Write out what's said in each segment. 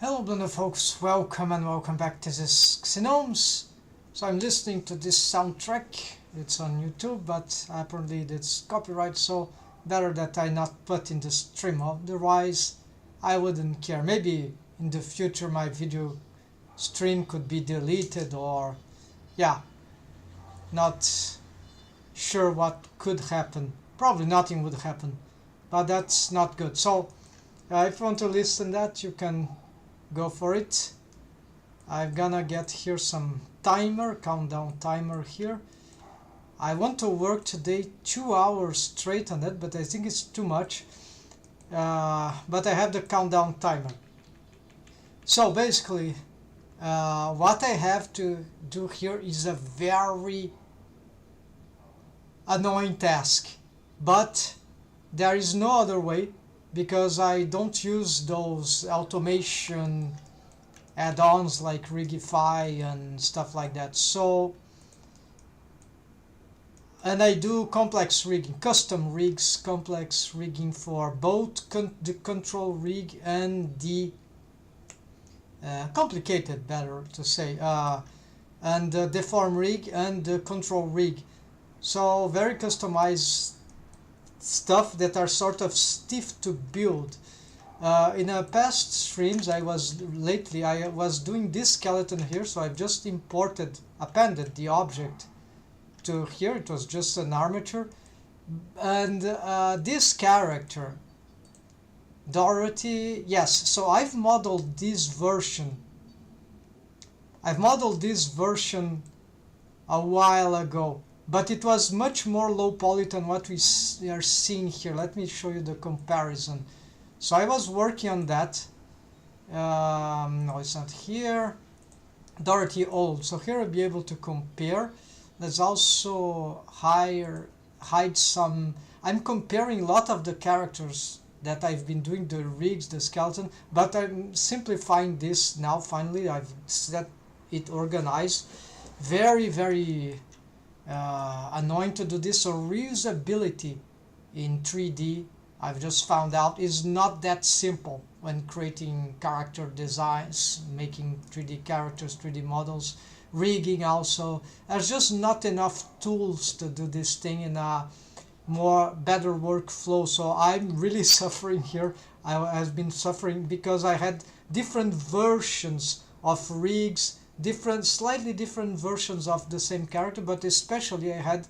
Hello Blender folks, welcome and welcome back to this Pxy-VERSE. So I'm listening to this soundtrack, it's on YouTube, but apparently it's copyright, so better that I not put in the stream, otherwise I wouldn't care. Maybe in the future my video stream could be deleted, or yeah, not sure what could happen. Probably nothing would happen, but that's not good. So if you want to listen that, you can go for it. I'm gonna get here some countdown timer here. I want to work today 2 hours straight on it, but I think it's too much. But I have the countdown timer. So basically, what I have to do here is a very annoying task, but there is no other way, because I don't use those automation add-ons like Rigify and stuff like that. So, and I do complex rigging, custom rigs, complex rigging for both the control rig and the complicated, better to say, and the deform rig and the control rig. So very customized stuff that are sort of stiff to build. In past streams I was doing this skeleton here, so I've just appended the object to here. It was just an armature, and this character Dorothy, yes, so I've modeled this version a while ago, but it was much more low poly than what we are seeing here. Let me show you the comparison. So I was working on that. No, it's not here. Dorothy old. So here I'll be able to compare. Let's also hide some. I'm comparing a lot of the characters that I've been doing, the rigs, the skeleton, but I'm simplifying this now. Finally, I've set it organized. Very, very annoying to do this. So reusability in 3D, I've just found out, is not that simple when creating character designs, making 3D characters, 3D models, rigging also. There's just not enough tools to do this thing in a better workflow. So I'm really suffering here. I've been suffering because I had different versions of rigs, slightly different versions of the same character, but especially I had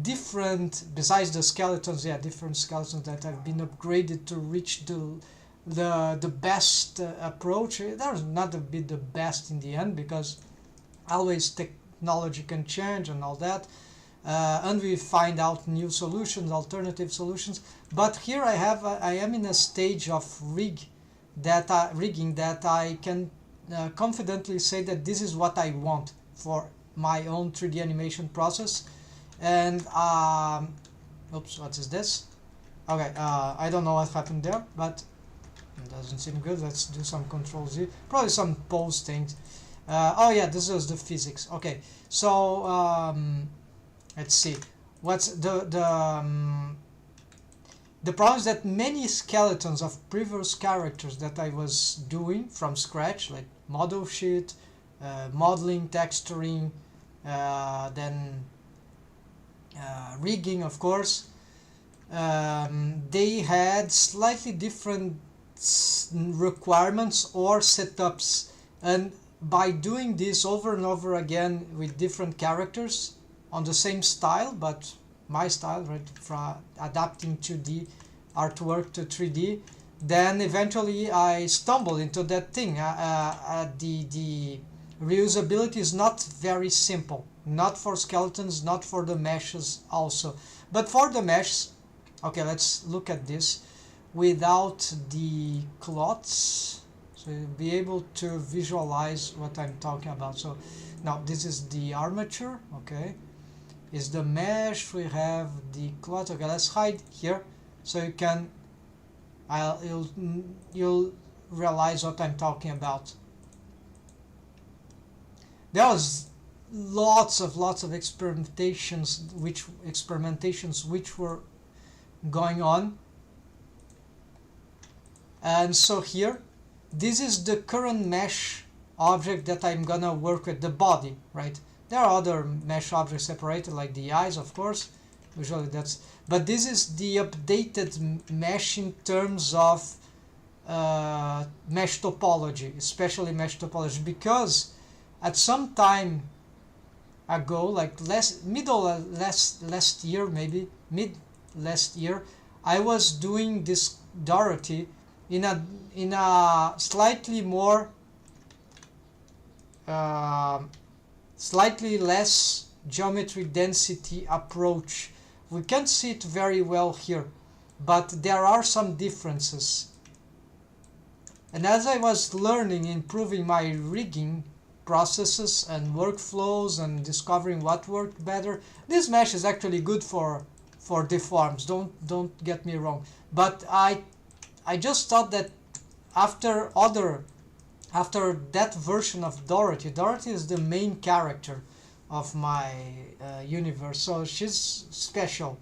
different, besides the skeletons, different skeletons that have been upgraded to reach the best approach. There's not a bit the best in the end, because always technology can change and all that, and we find out new solutions, alternative solutions. But here I am in a stage of rigging that I can confidently say that this is what I want for my own 3D animation process. And oops, what is this? Okay, I don't know what happened there, but it doesn't seem good. Let's do some Control Z, probably some pose things. Oh yeah, this is the physics. Okay, so let's see what's the problem is that many skeletons of previous characters that I was doing from scratch, like model sheet, modeling, texturing, then rigging, of course, they had slightly different requirements or setups, and by doing this over and over again with different characters on the same style, but my style, right, from adapting 2D artwork to 3D, then eventually I stumbled into that thing. The reusability is not very simple, not for skeletons, not for the meshes also, but for the meshes. Okay, let's look at this without the cloths, so you'll be able to visualize what I'm talking about. So now this is the armature, okay, is the mesh, we have the cloth. Okay, let's hide here so you can you'll realize what I'm talking about. There was lots of experimentations which were going on, and so here this is the current mesh object that I'm gonna work with, the body, right? There are other mesh objects separated, like the eyes, of course. Usually that's, but this is the updated mesh in terms of mesh topology, especially mesh topology, because at some time ago, like last year, maybe mid last year, I was doing this Dorothy in a slightly more slightly less geometry density approach. We can't see it very well here, but there are some differences. And as I was learning, improving my rigging processes and workflows and discovering what worked better, this mesh is actually good for deforms. Don't get me wrong. But I just thought that after that version of Dorothy, Dorothy is the main character of my universe, so she's special.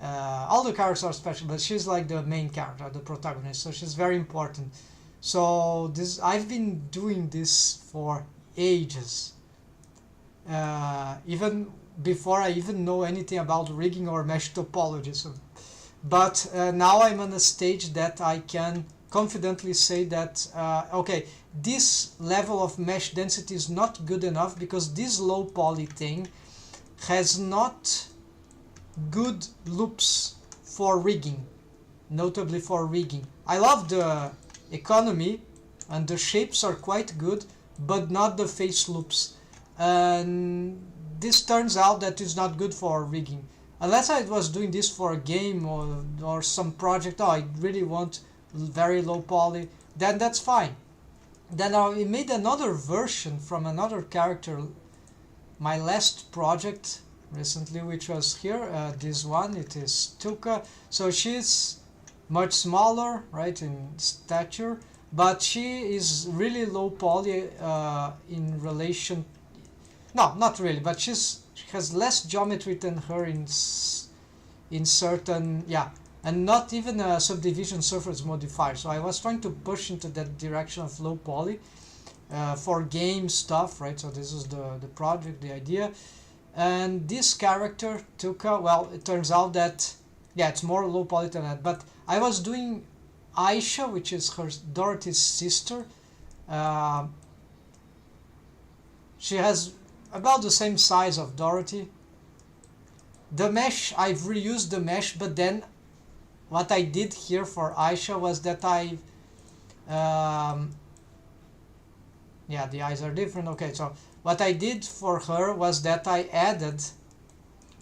All the characters are special, but she's like the main character, the protagonist, so she's very important. So I've been doing this for ages, even before I even know anything about rigging or mesh topology. So, but now I'm on a stage that I can confidently say that okay, this level of mesh density is not good enough, because this low poly thing has not good loops for rigging, notably for rigging. I love the economy and the shapes are quite good, but not the face loops, and this turns out that it's not good for rigging. Unless I was doing this for a game or some project, I really want very low poly, then that's fine. Then I made another version from another character, my last project recently, which was here, this one, it is Tuka. So she's much smaller, right, in stature, but she is really low poly in relation, no, not really, but she has less geometry than her in certain, yeah, and not even a subdivision surface modifier. So I was trying to push into that direction of low poly for game stuff, right? So this is the project, the idea. And this character, Tuka, well, it turns out that, yeah, it's more low poly than that. But I was doing Aisha, which is her Dorothy's sister. She has about the same size of Dorothy. The mesh, I've reused the mesh, but then what I did here for Aisha was that yeah, the eyes are different. Okay, so what I did for her was that I added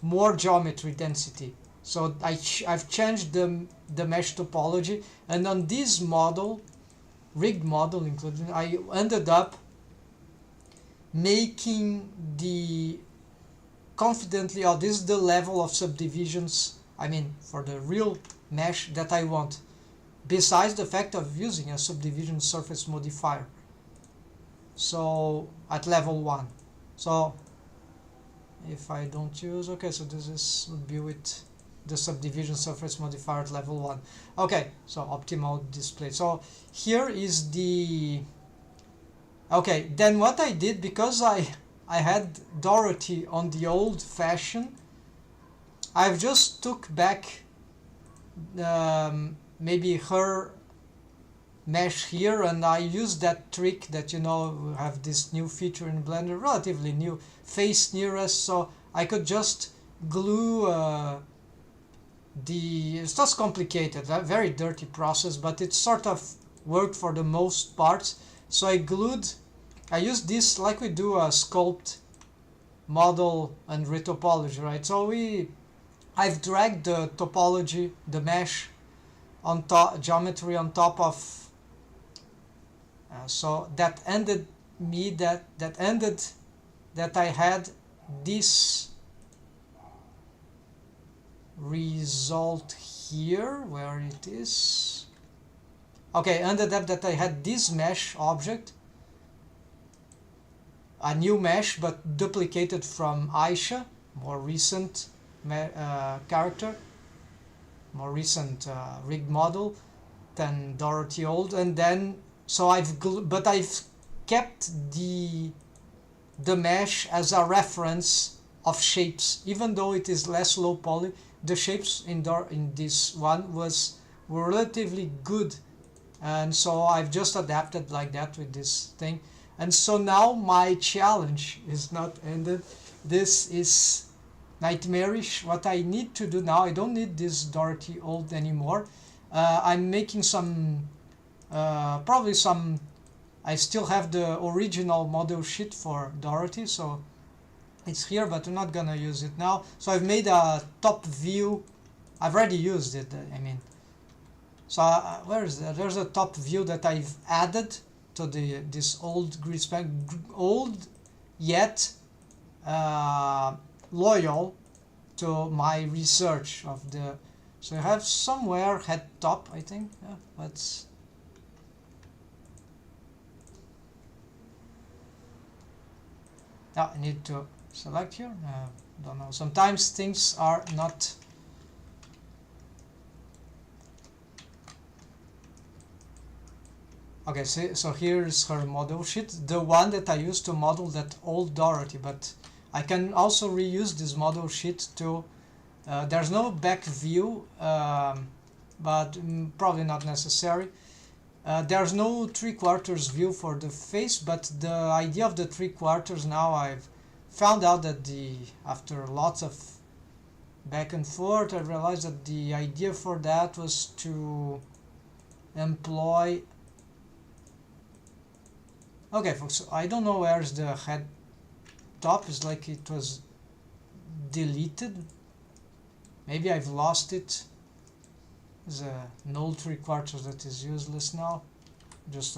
more geometry density. So I've changed the mesh topology, and on this model, rigged model including, I ended up making the confidently, oh, this is the level of subdivisions, I mean, for the real mesh that I want, besides the fact of using a subdivision surface modifier. So at level 1. So if I don't use, okay, so this would be with the subdivision surface modifier at level 1. Okay, so optimal display. So here is the, okay, then what I did, because I had Dorothy on the old fashion, I've just took back maybe her mesh here, and I used that trick that, you know, we have this new feature in Blender, relatively new, face nearest, so I could just glue it's just complicated, a very dirty process, but it sort of worked for the most parts. So I used this like we do a sculpt, model, and retopology, right? So I've dragged the topology, the mesh on top, geometry on top of, so that ended that I had this result here, where it is. Okay, ended up that I had this mesh object, a new mesh, but duplicated from Aisha, more recent character, more recent rigged model than Dorothy old, and then So I've kept the mesh as a reference of shapes, even though it is less low poly. The shapes in this one were relatively good, and so I've just adapted like that with this thing. And so now my challenge is not ended. This is nightmarish. What I need to do now, I don't need this Dorothy old anymore. I'm making some probably some. I still have the original model sheet for Dorothy, so it's here, but I'm not gonna use it now. So I've made a top view. I've already used it, I mean. So where is that? There's a top view that I've added to this old grid span, old yet loyal to my research of the. So I have somewhere head top, I think. Yeah, let's. I need to select here. Don't know. Sometimes things are not. Okay, so here's her model sheet, the one that I used to model that old Dorothy, but I can also reuse this model sheet to. There's no back view, but probably not necessary. There's no 3/4 view for the face, but the idea of the 3/4 now I've found out that after lots of back and forth, I realized that the idea for that was to employ. Okay, folks, so I don't know where's the head top. It's like it was deleted. Maybe I've lost it. There's a null 3/4 that is useless now. Just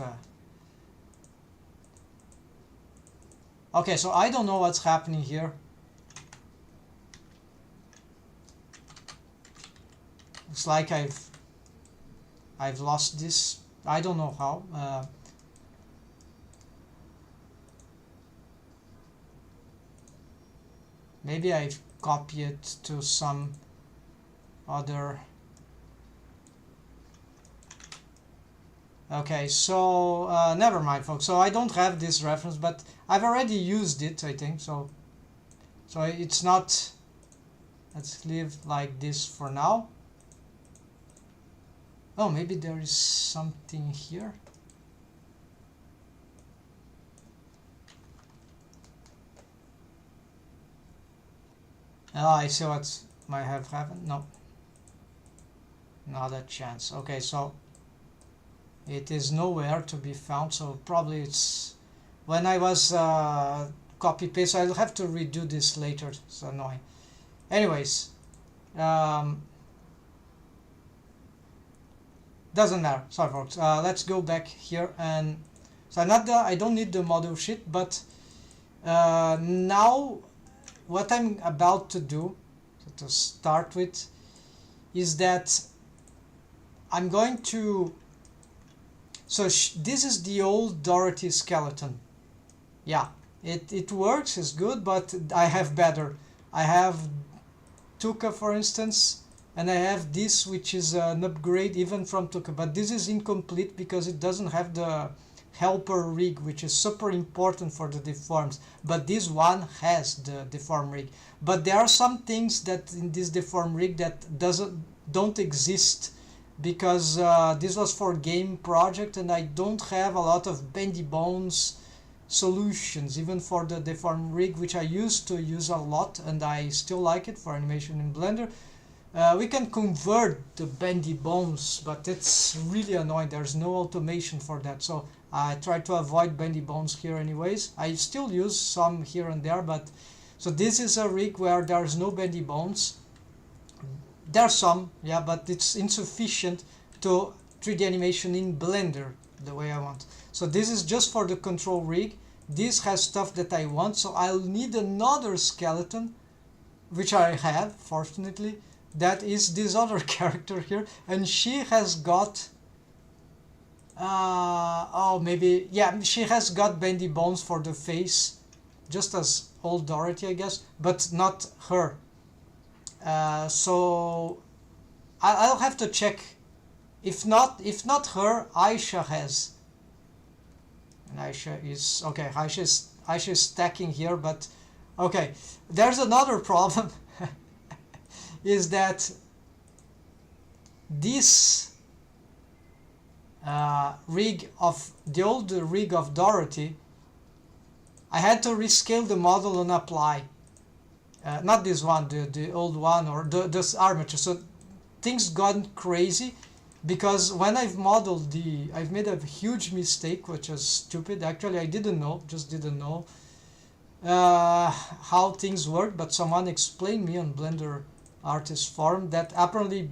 okay, so I don't know what's happening here. It's like I've lost this. I don't know how. Maybe I've copied it to some other. Okay, so never mind, folks. So I don't have this reference, but I've already used it, I think. So it's not. Let's leave like this for now. Oh, maybe there is something here. Oh, I see what might have happened. No, not a chance. Okay, so it is nowhere to be found. So probably it's when I was copy paste. I'll have to redo this later. It's annoying. Anyways, doesn't matter. Sorry, folks. Let's go back here and so I don't need the model sheet, but now. What I'm about to do, to start with, is that I'm going to. So this is the old Dorothy skeleton. Yeah, it works, it's good, but I have better. I have Tuka, for instance, and I have this, which is an upgrade even from Tuka, but this is incomplete because it doesn't have the helper rig, which is super important for the deforms, but this one has the deform rig. But there are some things that in this deform rig that don't exist because this was for game project and I don't have a lot of bendy bones solutions even for the deform rig, which I used to use a lot and I still like it for animation in Blender. We can convert the bendy bones, but it's really annoying. There's no automation for that, so I try to avoid bendy bones here anyways. I still use some here and there, but so this is a rig where there's no bendy bones. There's some, yeah, but it's insufficient to 3D animation in Blender the way I want. So this is just for the control rig. This has stuff that I want, so I'll need another skeleton, which I have, fortunately. That is this other character here, and she has got oh, maybe, yeah, she has got bendy bones for the face, just as old Dorothy, I guess, but not her. So I'll have to check. If not her, Aisha has. And Aisha is okay. Aisha is stacking here, but okay. There's another problem, is that this rig of the old rig of Dorothy, I had to rescale the model and apply. Not this one, the old one, or this armature. So things gone crazy, because when I've modeled I've made a huge mistake, which was stupid. Actually, I didn't know, just didn't know how things work, but someone explained me on Blender Artist Forum that apparently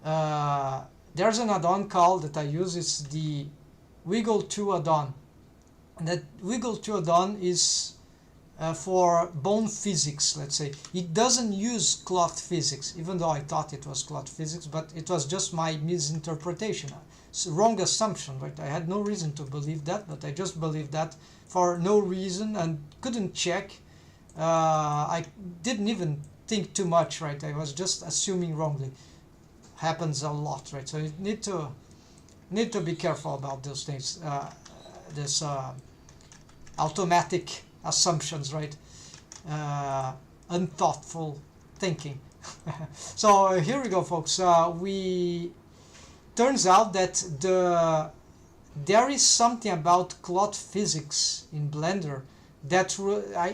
there's an add-on called that I use. It's the Wiggle 2 add-on. And that Wiggle 2 add-on is for bone physics, let's say. It doesn't use cloth physics, even though I thought it was cloth physics, but it was just my misinterpretation. It's a wrong assumption, right? I had no reason to believe that, but I just believed that for no reason and couldn't check. I didn't even think too much, right? I was just assuming wrongly. Happens a lot, right? So you need to be careful about those things. This automatic assumptions, right? Unthoughtful thinking. So here we go, folks. Turns out that there is something about cloth physics in Blender that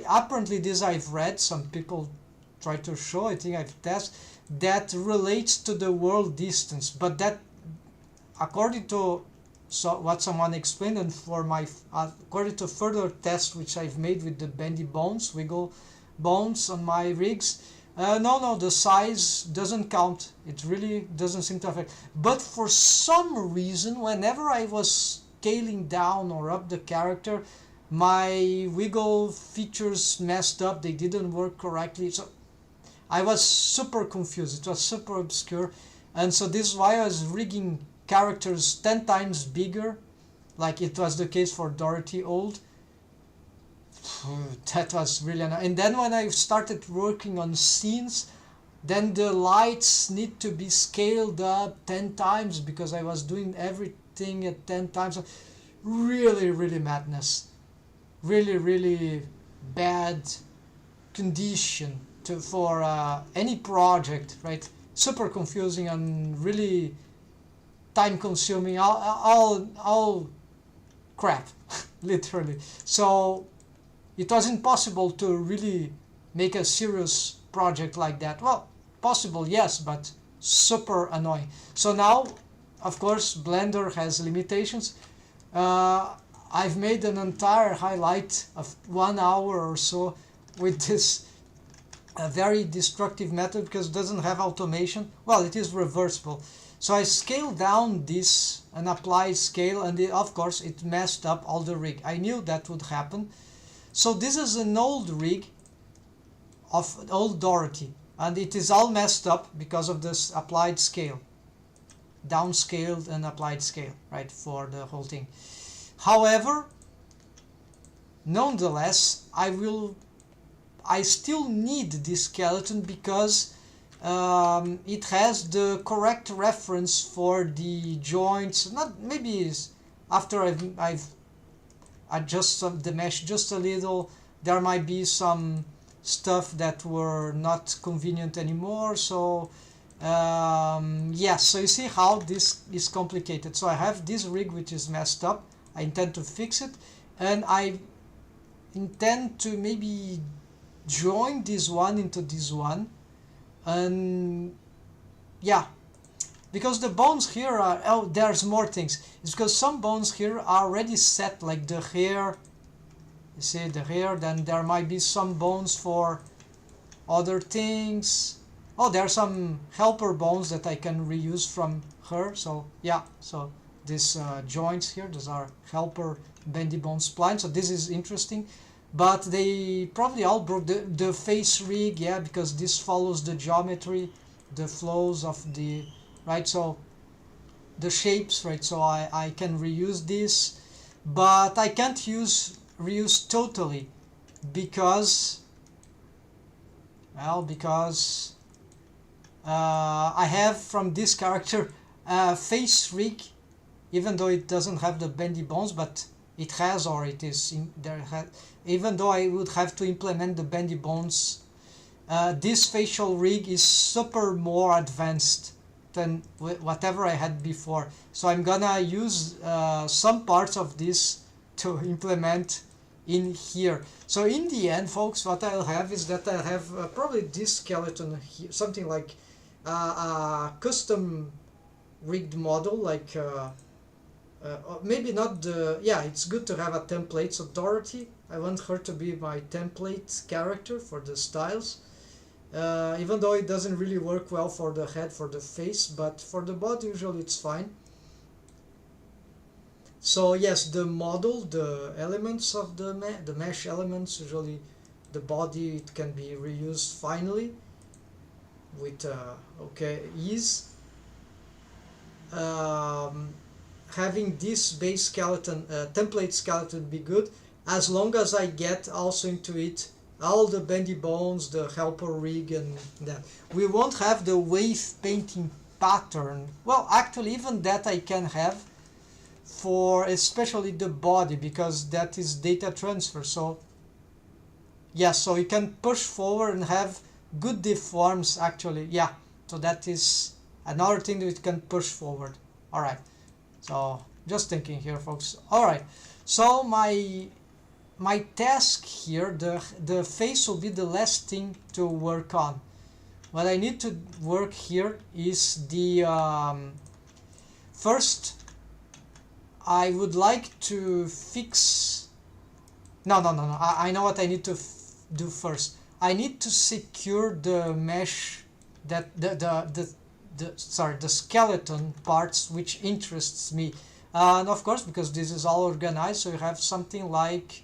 apparently this I've read. Some people try to show. I think I've tested that relates to the world distance, but that according to what someone explained, and for my according to further tests which I've made with the bendy bones, wiggle bones on my rigs, no, the size doesn't count. It really doesn't seem to affect. But for some reason, whenever I was scaling down or up the character, my wiggle features messed up. They didn't work correctly. So I was super confused. It was super obscure. And so this is why I was rigging characters 10 times bigger, like it was the case for Dorothy old. That was really annoying. And then when I started working on scenes, then the lights need to be scaled up 10 times because I was doing everything at 10 times. Really madness. Really bad condition for any project, right? Super confusing and really time consuming, all crap, literally. So it was impossible to really make a serious project like that. Well, possible, yes, but super annoying. So now, of course, Blender has limitations. I've made an entire highlight of 1 hour or so with this very destructive method because it doesn't have automation. Well, it is reversible. So I scaled down this and applied scale, and of course it messed up all the rig. I knew that would happen. So this is an old rig of old Dorothy, and it is all messed up because of this applied scale. Downscaled and applied scale, right, for the whole thing. However, nonetheless, I still need this skeleton because it has the correct reference for the joints. Not maybe after I've adjusted the mesh just a little, there might be some stuff that were not convenient anymore. So yes, so you see how this is complicated. So I have this rig which is messed up. I intend to fix it, and I intend to maybe join this one into this one. And yeah, because the bones here are, oh, there's more things. It's because some bones here are already set, like the hair. You see the hair, then there might be some bones for other things. Oh, there are some helper bones that I can reuse from her. So yeah, so these joints here, those are helper bendy bone spline. So this is interesting. But they probably all broke the face rig, yeah, because this follows the geometry, the flows of the, right, so the shapes, right, so I can reuse this, but I can't reuse totally because, well, because I have from this character face rig even though it doesn't have the bendy bones, but it has, or it is in there. Even though I would have to implement the bendy bones, this facial rig is super more advanced than whatever I had before. So I'm gonna use some parts of this to implement in here. So in the end, folks, what I'll have is that I'll have probably this skeleton here, something like a custom rigged model, like maybe not the, yeah, it's good to have a template. So Dorothy, I want her to be my template character for the styles, even though it doesn't really work well for the head, for the face, but for the body usually it's fine. So yes, the model, the elements of the mesh elements, usually the body, it can be reused finally with okay ease. Having this base skeleton, template skeleton would be good, as long as I get also into it all the bendy bones, the helper rig, and that. We won't have the wave painting pattern. Well, actually, even that I can have for especially the body, because that is data transfer. So yeah, so you can push forward and have good deforms actually. Yeah, so that is another thing that you can push forward. All right, so just thinking here, folks. All right, so my task here, the face will be the last thing to work on. What I need to work here is the first I would like to fix, no, I know what I need to do first. I need to secure the mesh, that the skeleton parts which interests me, and of course, because this is all organized, so you have something like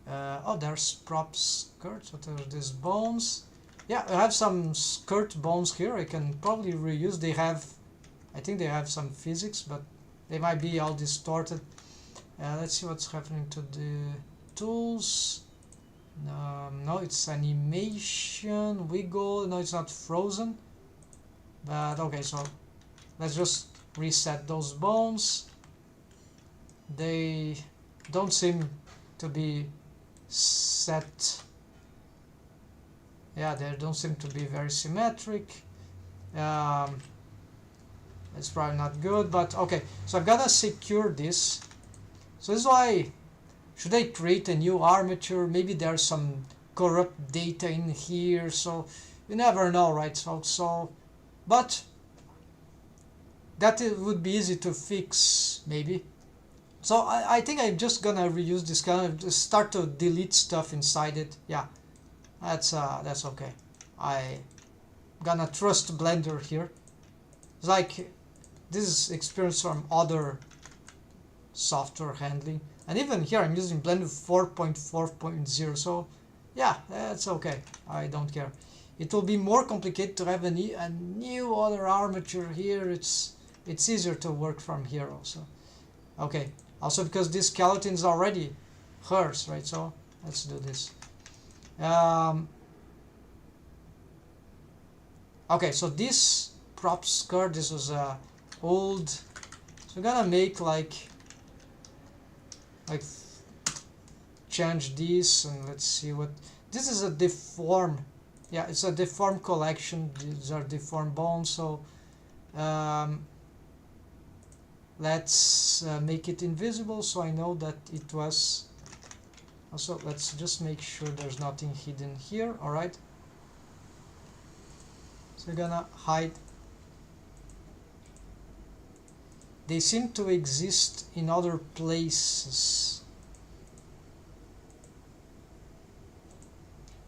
oh, there's prop skirts. What are these bones? Yeah, I have some skirt bones here. I can probably reuse. They have, I think they have some physics, but they might be all distorted. Let's see what's happening to the tools. No, it's animation, wiggle. No, it's not frozen. But okay, so let's just reset those bones. They don't seem to be set. Yeah, they don't seem to be very symmetric. It's probably not good, but okay. So I've got to secure this. So this is why, should I create a new armature? Maybe there's some corrupt data in here, so you never know, right? So but that it would be easy to fix, maybe. So I think I'm just gonna reuse this, kind of just start to delete stuff inside it. Yeah, that's okay. I gonna trust Blender here. It's like, this is experience from other software handling, and even here I'm using Blender 4.4.0, so yeah, that's okay. I don't care. It will be more complicated to have a new other armature here. It's easier to work from here also. Okay, also because this skeleton is already hers, right? So let's do this. Okay, so this prop skirt, this was old, so we're gonna make like change this, and let's see what this is. A deform, yeah, it's a deform collection. These are deform bones, so let's make it invisible so I know that it was. Also, let's just make sure there's nothing hidden here. All right, so we're gonna hide. They seem to exist in other places.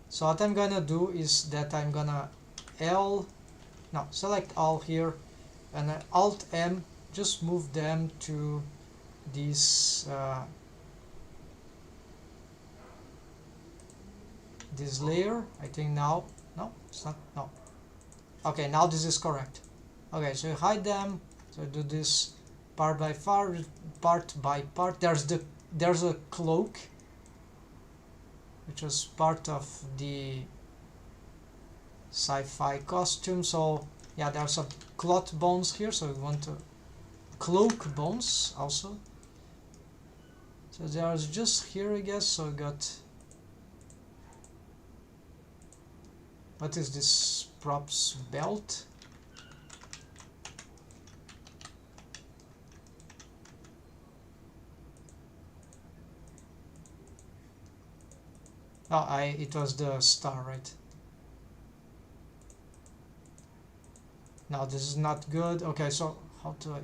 So what I'm gonna do is that I'm gonna select all here, and Alt M, just move them to this this layer. I think now, no, it's not, no. Okay, now this is correct. Okay, so you hide them. So do this part by part. There's a cloak, which was part of the sci-fi costume. So yeah, there are some cloth bones here, so we want to cloak bones also. So there's just here, I guess. So I got, what is this props belt? Oh, it was the star, right? No, this is not good. Okay, so how do I?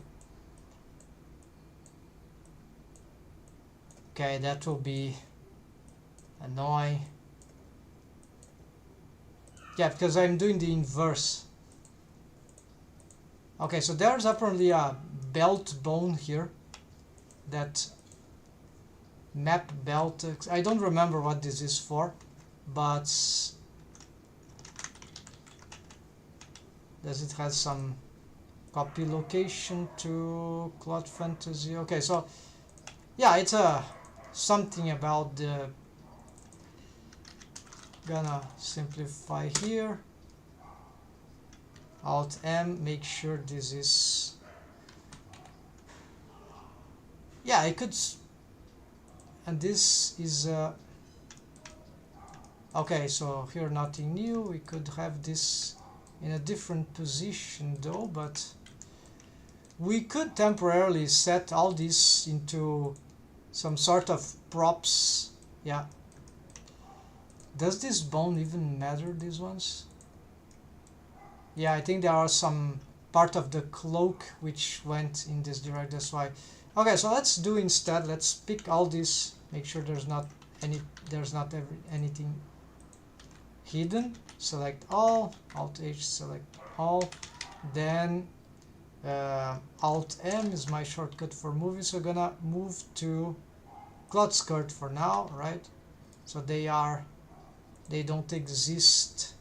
Okay, that will be annoying. Yeah, because I'm doing the inverse. Okay, so there's apparently a belt bone here. That map belt. I don't remember what this is for, but does it have some copy location to Cloud Fantasy? Okay, so yeah, it's something about the, gonna simplify here, Alt M, make sure this is, yeah, I could, and this is okay, so here nothing new. We could have this in a different position though, but we could temporarily set all this into some sort of props. Yeah, does this bone even matter, these ones? Yeah, I think there are some part of the cloak which went in this direction, that's why. Okay, so let's do instead, let's pick all this, make sure there's not anything hidden. Select all, Alt H, select all, then Alt M is my shortcut for moving, so we're gonna move to Cloud Skirt for now, right? So they don't exist.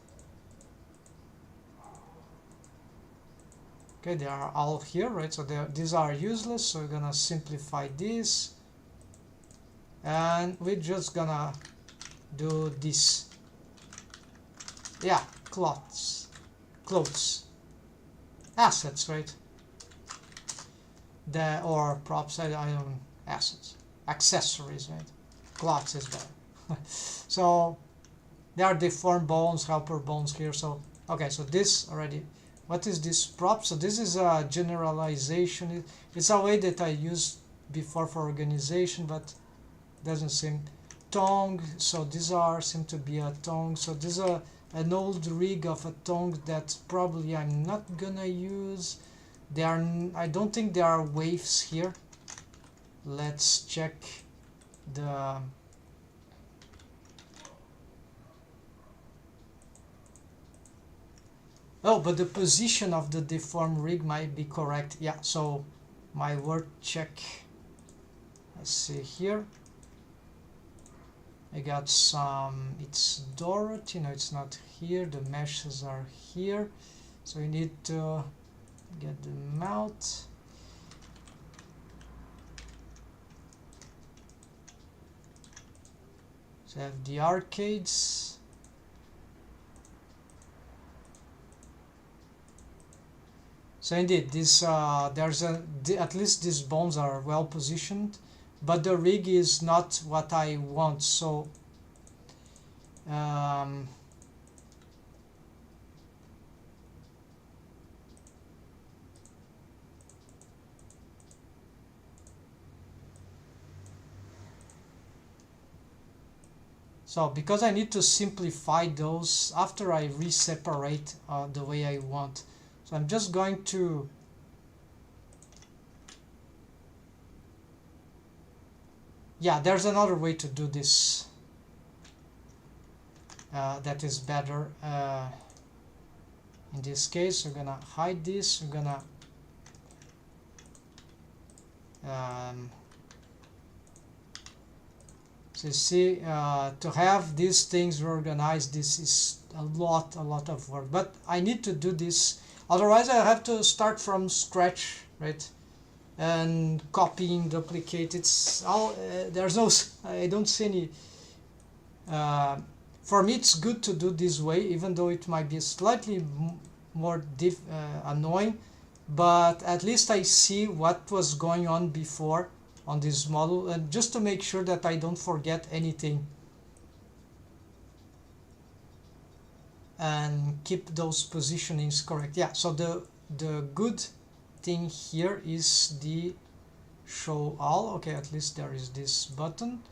Okay, they are all here, right? So these are useless, so we're gonna simplify this, and we're just gonna do this. Yeah, clothes, assets, right? Or props, I don't, assets, accessories, right? Clothes is better. So there are deformed bones, helper bones here. So okay, so this already. What is this prop? So this is a generalization. It's a way that I used before for organization, but doesn't seem. Tongue. So these seem to be a tongue. So this is an old rig of a tongue that probably I'm not gonna use. I don't think there are waves here. Let's check the. Oh, but the position of the deformed rig might be correct. Yeah, so my word check. Let's see here. I got some, it's Dorothy, no, it's not here. The meshes are here. So we need to get them out. So I have the arcades. So indeed, this at least these bones are well positioned, but the rig is not what I want. So so because I need to simplify those after I re-separate the way I want. So I'm just going to there's another way to do this that is better. In this case, we're gonna hide this. We're gonna so you see, to have these things organized, this is a lot of work, but I need to do this. Otherwise, I have to start from scratch, right? And copying, duplicate. It's all there's no. I don't see any. For me, it's good to do this way, even though it might be slightly more annoying. but at least I see what was going on before on this model, and just to make sure that I don't forget anything and keep those positionings correct. Yeah, so the good thing here is the show all. Okay, at least there is this button,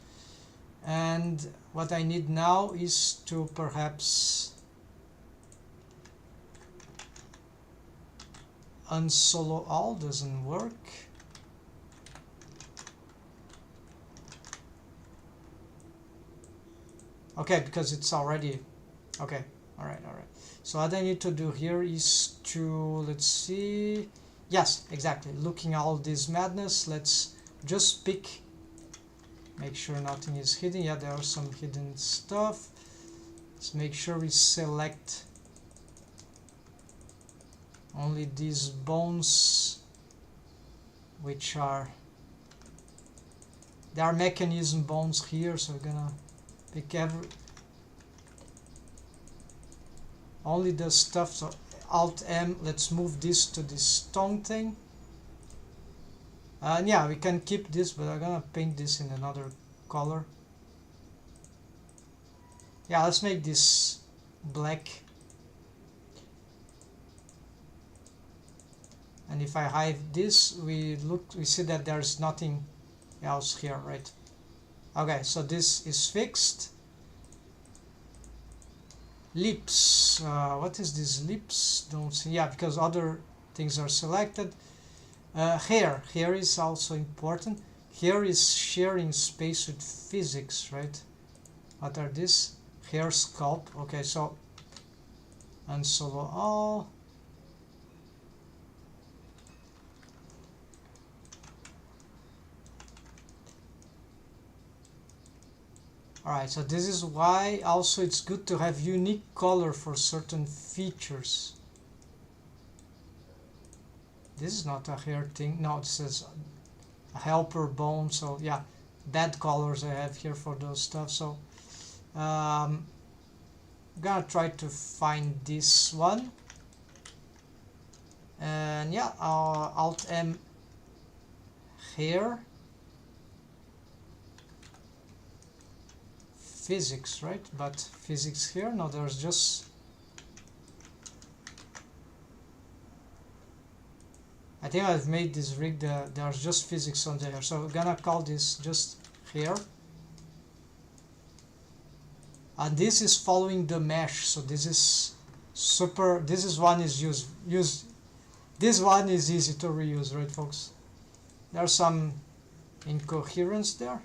and what I need now is to perhaps unsolo all. Doesn't work. Okay, because it's already okay. All right. So what I need to do here is to, let's see, yes, exactly, looking at all this madness, let's just pick, make sure nothing is hidden. Yeah, there are some hidden stuff. Let's make sure we select only these bones, which are, there are mechanism bones here, so we're gonna pick only the stuff. So Alt M, let's move this to this stone thing, and yeah, we can keep this, but I'm gonna paint this in another color. Yeah, let's make this black, and if I hide this, we see that there's nothing else here, right? Okay, so this is fixed. Lips, what is this lips? Don't see. Yeah, because other things are selected. Hair is also important. Hair is sharing space with physics, right? What are these? Hair sculpt. Okay, so unsolo all. Alright, so this is why also it's good to have unique color for certain features. This is not a hair thing. No, it says a helper bone. So yeah, bad colors I have here for those stuff. So I'm gonna try to find this one. And yeah, Alt M hair. Physics, right? But physics here, no, there's just, I think I've made this rig, there's just physics on there, so we're gonna call this just hair, and this is following the mesh. So this is super, this is one is use this one is easy to reuse, right folks? There's some incoherence there.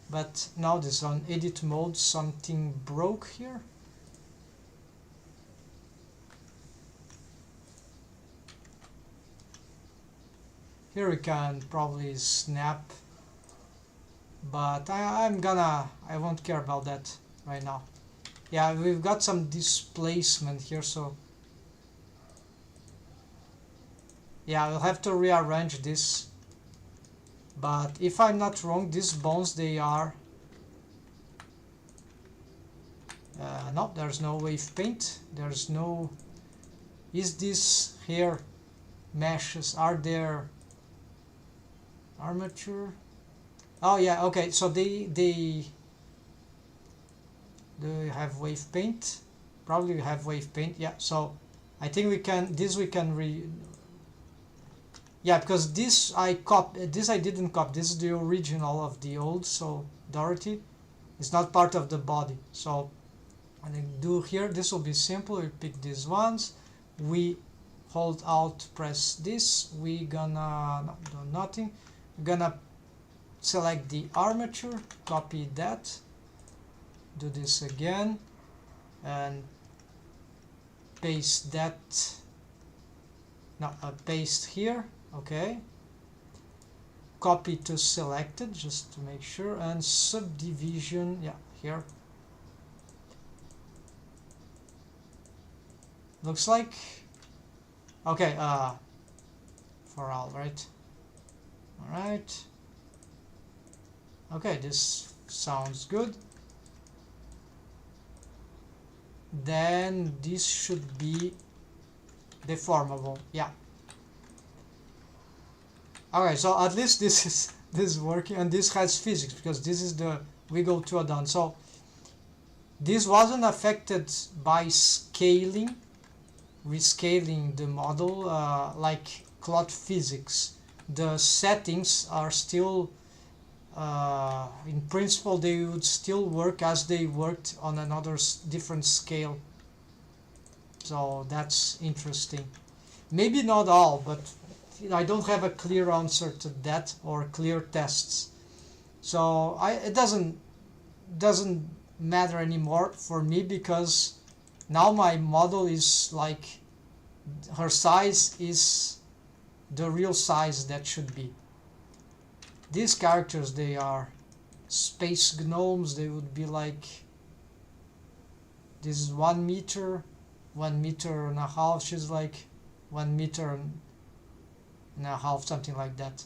But now this on edit mode, something broke here. Here we can probably snap, but I won't care about that right now. Yeah, we've got some displacement here, so yeah, we'll have to rearrange this. But if I'm not wrong, these bones, they are no, there's no wave paint, there's no, is this here meshes, are there armature? Oh yeah, okay, so they have wave paint, probably have wave paint. Yeah, so I think we can, this we can yeah, because this I didn't copy. This is the original of the old, so Dorothy is not part of the body. So what I do here, this will be simple. We pick these ones, we hold Alt, press this, we gonna do nothing. We're gonna select the armature, copy that, do this again, and paste that. No, paste here. Okay, copy to selected just to make sure, and subdivision, yeah, here. Looks like okay, for all, right? All right. Okay, this sounds good. Then this should be deformable. Yeah, Okay, so at least this is working, and this has physics because this is the wiggle to a down. So this wasn't affected by rescaling the model like cloud physics. The settings are still, in principle, they would still work as they worked on another different scale. So that's interesting. Maybe not all, but I don't have a clear answer to that or clear tests. So it doesn't matter anymore for me because now my model is like her size is the real size that should be. These characters, they are space gnomes. They would be like, this is 1 meter, 1.5 meters. She's like 1.5 meters, something like that.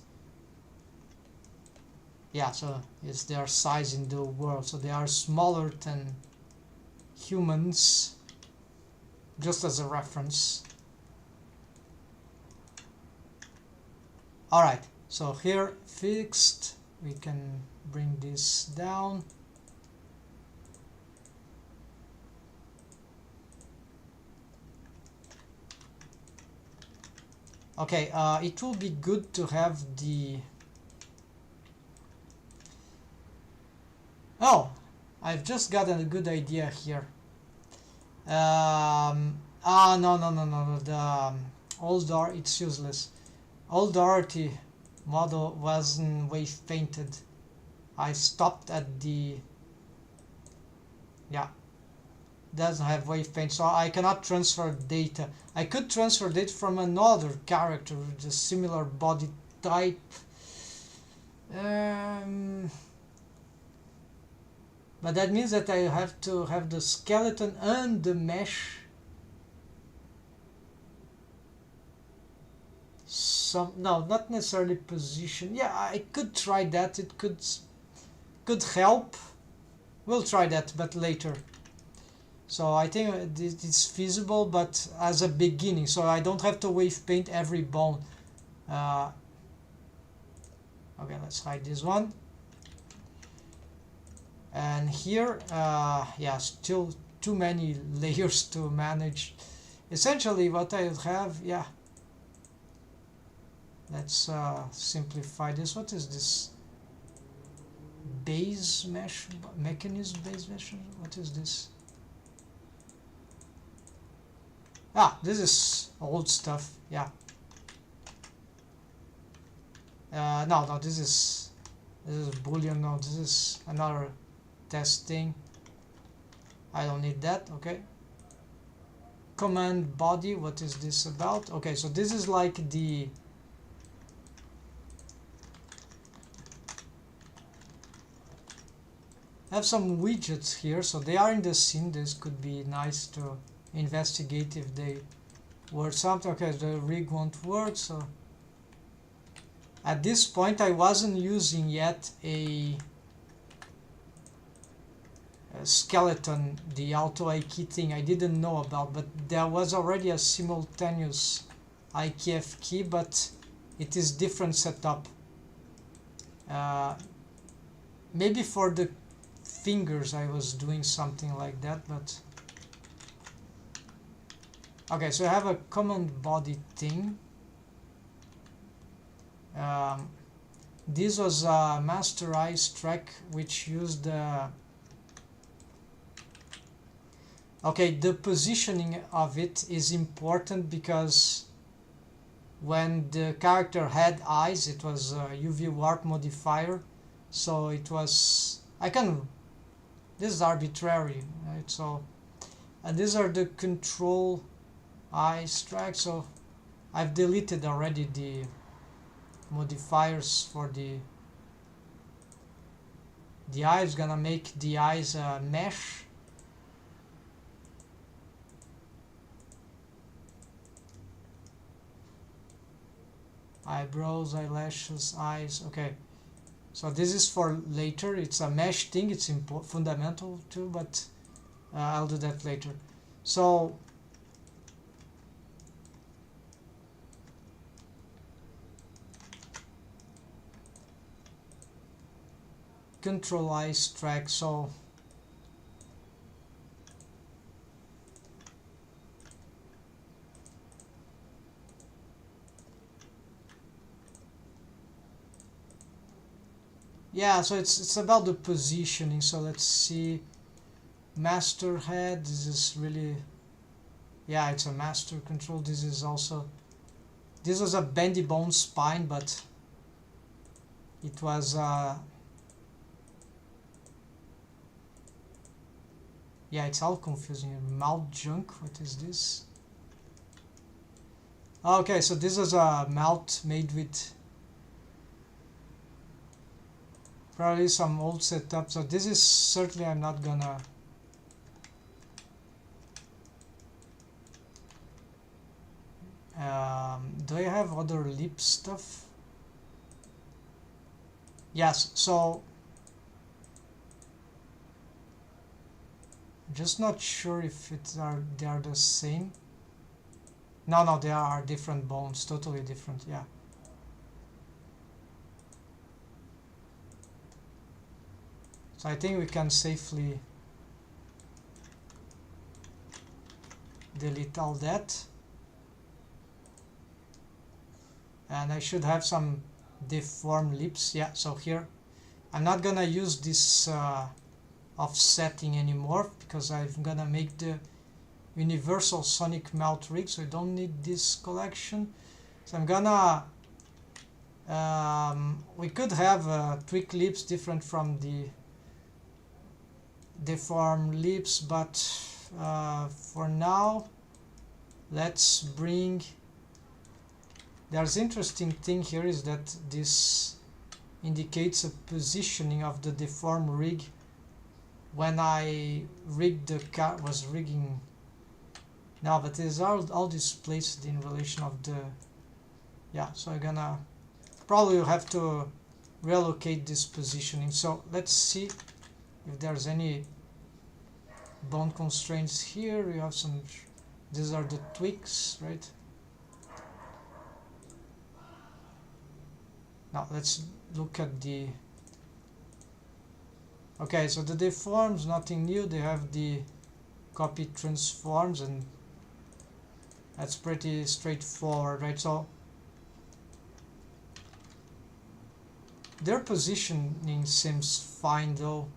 Yeah, so it's their size in the world. So they are smaller than humans, just as a reference. Alright, so here fixed, we can bring this down. Okay, it will be good to have the... Oh, I've just got a good idea here. No, the old it's useless. Old Dorothy model wasn't wave painted. I stopped at the... Yeah, doesn't have wave paint, so I cannot transfer data. I could transfer data from another character with a similar body type. But that means that I have to have the skeleton and the mesh. No, not necessarily position. Yeah, I could try that. It could help. We'll try that, but later. So I think it's feasible, but as a beginning, so I don't have to wave paint every bone. Okay, let's hide this one. And here, yeah, still too many layers to manage. Essentially, what I have, yeah. Let's simplify this. What is this? Base mesh mechanism. Base mesh. What is this? This is old stuff. Yeah. No, this is Boolean. No, this is another testing. I don't need that. Okay. Command body. What is this about? Okay, so this is like the... I have some widgets here, so they are in the scene. This could be nice to investigate if they were something. Okay, the rig won't work, so at this point I wasn't using yet a skeleton, the auto IK thing I didn't know about, but there was already a simultaneous IKF key, but it is different setup. Maybe for the fingers I was doing something like that, but okay, so I have a command body thing. This was a master eyes track which used the... Okay, the positioning of it is important because when the character had eyes, it was a UV warp modifier, so it was... This is arbitrary, right? So, and these are the control eyes track. So I've deleted already the modifiers for the eyes. Gonna make the eyes mesh. Eyebrows, eyelashes, eyes. Okay. So this is for later. It's a mesh thing. It's fundamental too, but I'll do that later. So control ice track. So yeah, so it's about the positioning. So let's see, master head, this is really, yeah, it's a master control. This is also, this was a bendy bone spine, but it was yeah, it's all confusing. Mouth junk, what is this? Okay, so this is a mouth made with probably some old setup. So this is certainly, I'm not gonna do I have other lip stuff? Yes, so just not sure if they are the same. No, they are different bones, totally different. Yeah. So I think we can safely delete all that. And I should have some deformed lips. Yeah, so here I'm not gonna use this offsetting anymore, because I'm gonna make the universal sonic mouth rig, so I don't need this collection. So I'm gonna we could have tweak lips different from the deformed lips, but for now let's bring, there's interesting thing here is that this indicates a positioning of the deformed rig when I rigged the car, was rigging now, but there's all these placed in relation of the, yeah, so I'm gonna probably have to relocate this positioning. So let's see if there's any bone constraints here. We have some, these are the tweaks, right? Now let's look at the, okay, so the deforms, nothing new. They have the copy transforms, and that's pretty straightforward, right? So their positioning seems fine though.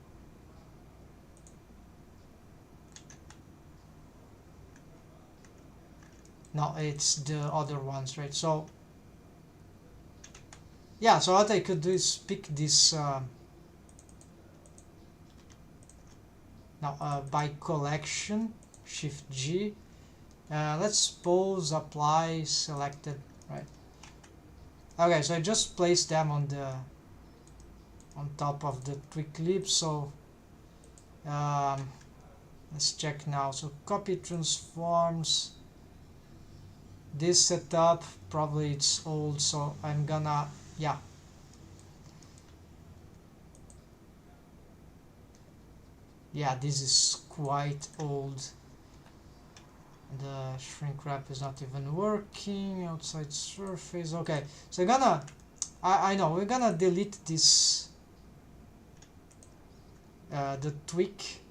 No, it's the other ones, right? So yeah, so what I could do is pick this now by collection, Shift G. Let's suppose apply selected, right? Okay, so I just placed them on the top of the tweak clip. So let's check now. So copy transforms. This setup probably it's old, so I'm gonna, yeah, this is quite old. The shrink wrap is not even working. Outside surface. Okay, so I know we're gonna delete this the tweak,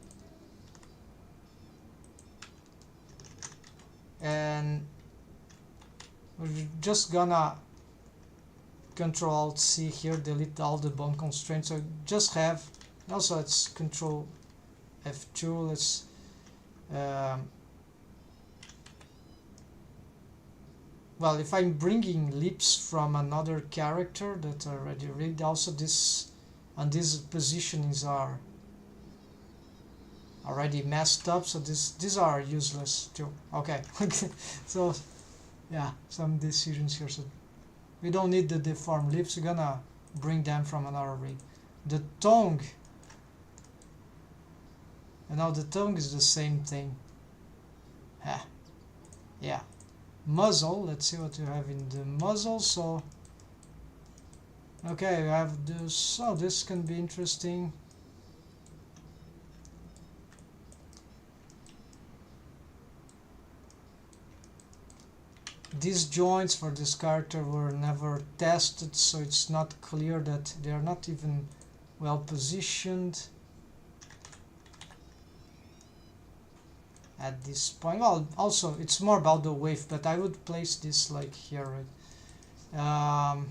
and we're just gonna Control Alt C here, delete all the bone constraints. So just have, also let's Control F2. Let's well, if I'm bringing lips from another character that are already rigged, also this and these positionings are already messed up, so these are useless too. Okay. So yeah, some decisions here. So we don't need the deformed lips. We're gonna bring them from another rig. The tongue, and now the tongue is the same thing. Yeah. Muzzle, let's see what you have in the muzzle. So okay, we have this. So this can be interesting. These joints for this character were never tested, so it's not clear that they are not even well positioned at this point. Well, also it's more about the wave, but I would place this like here, right?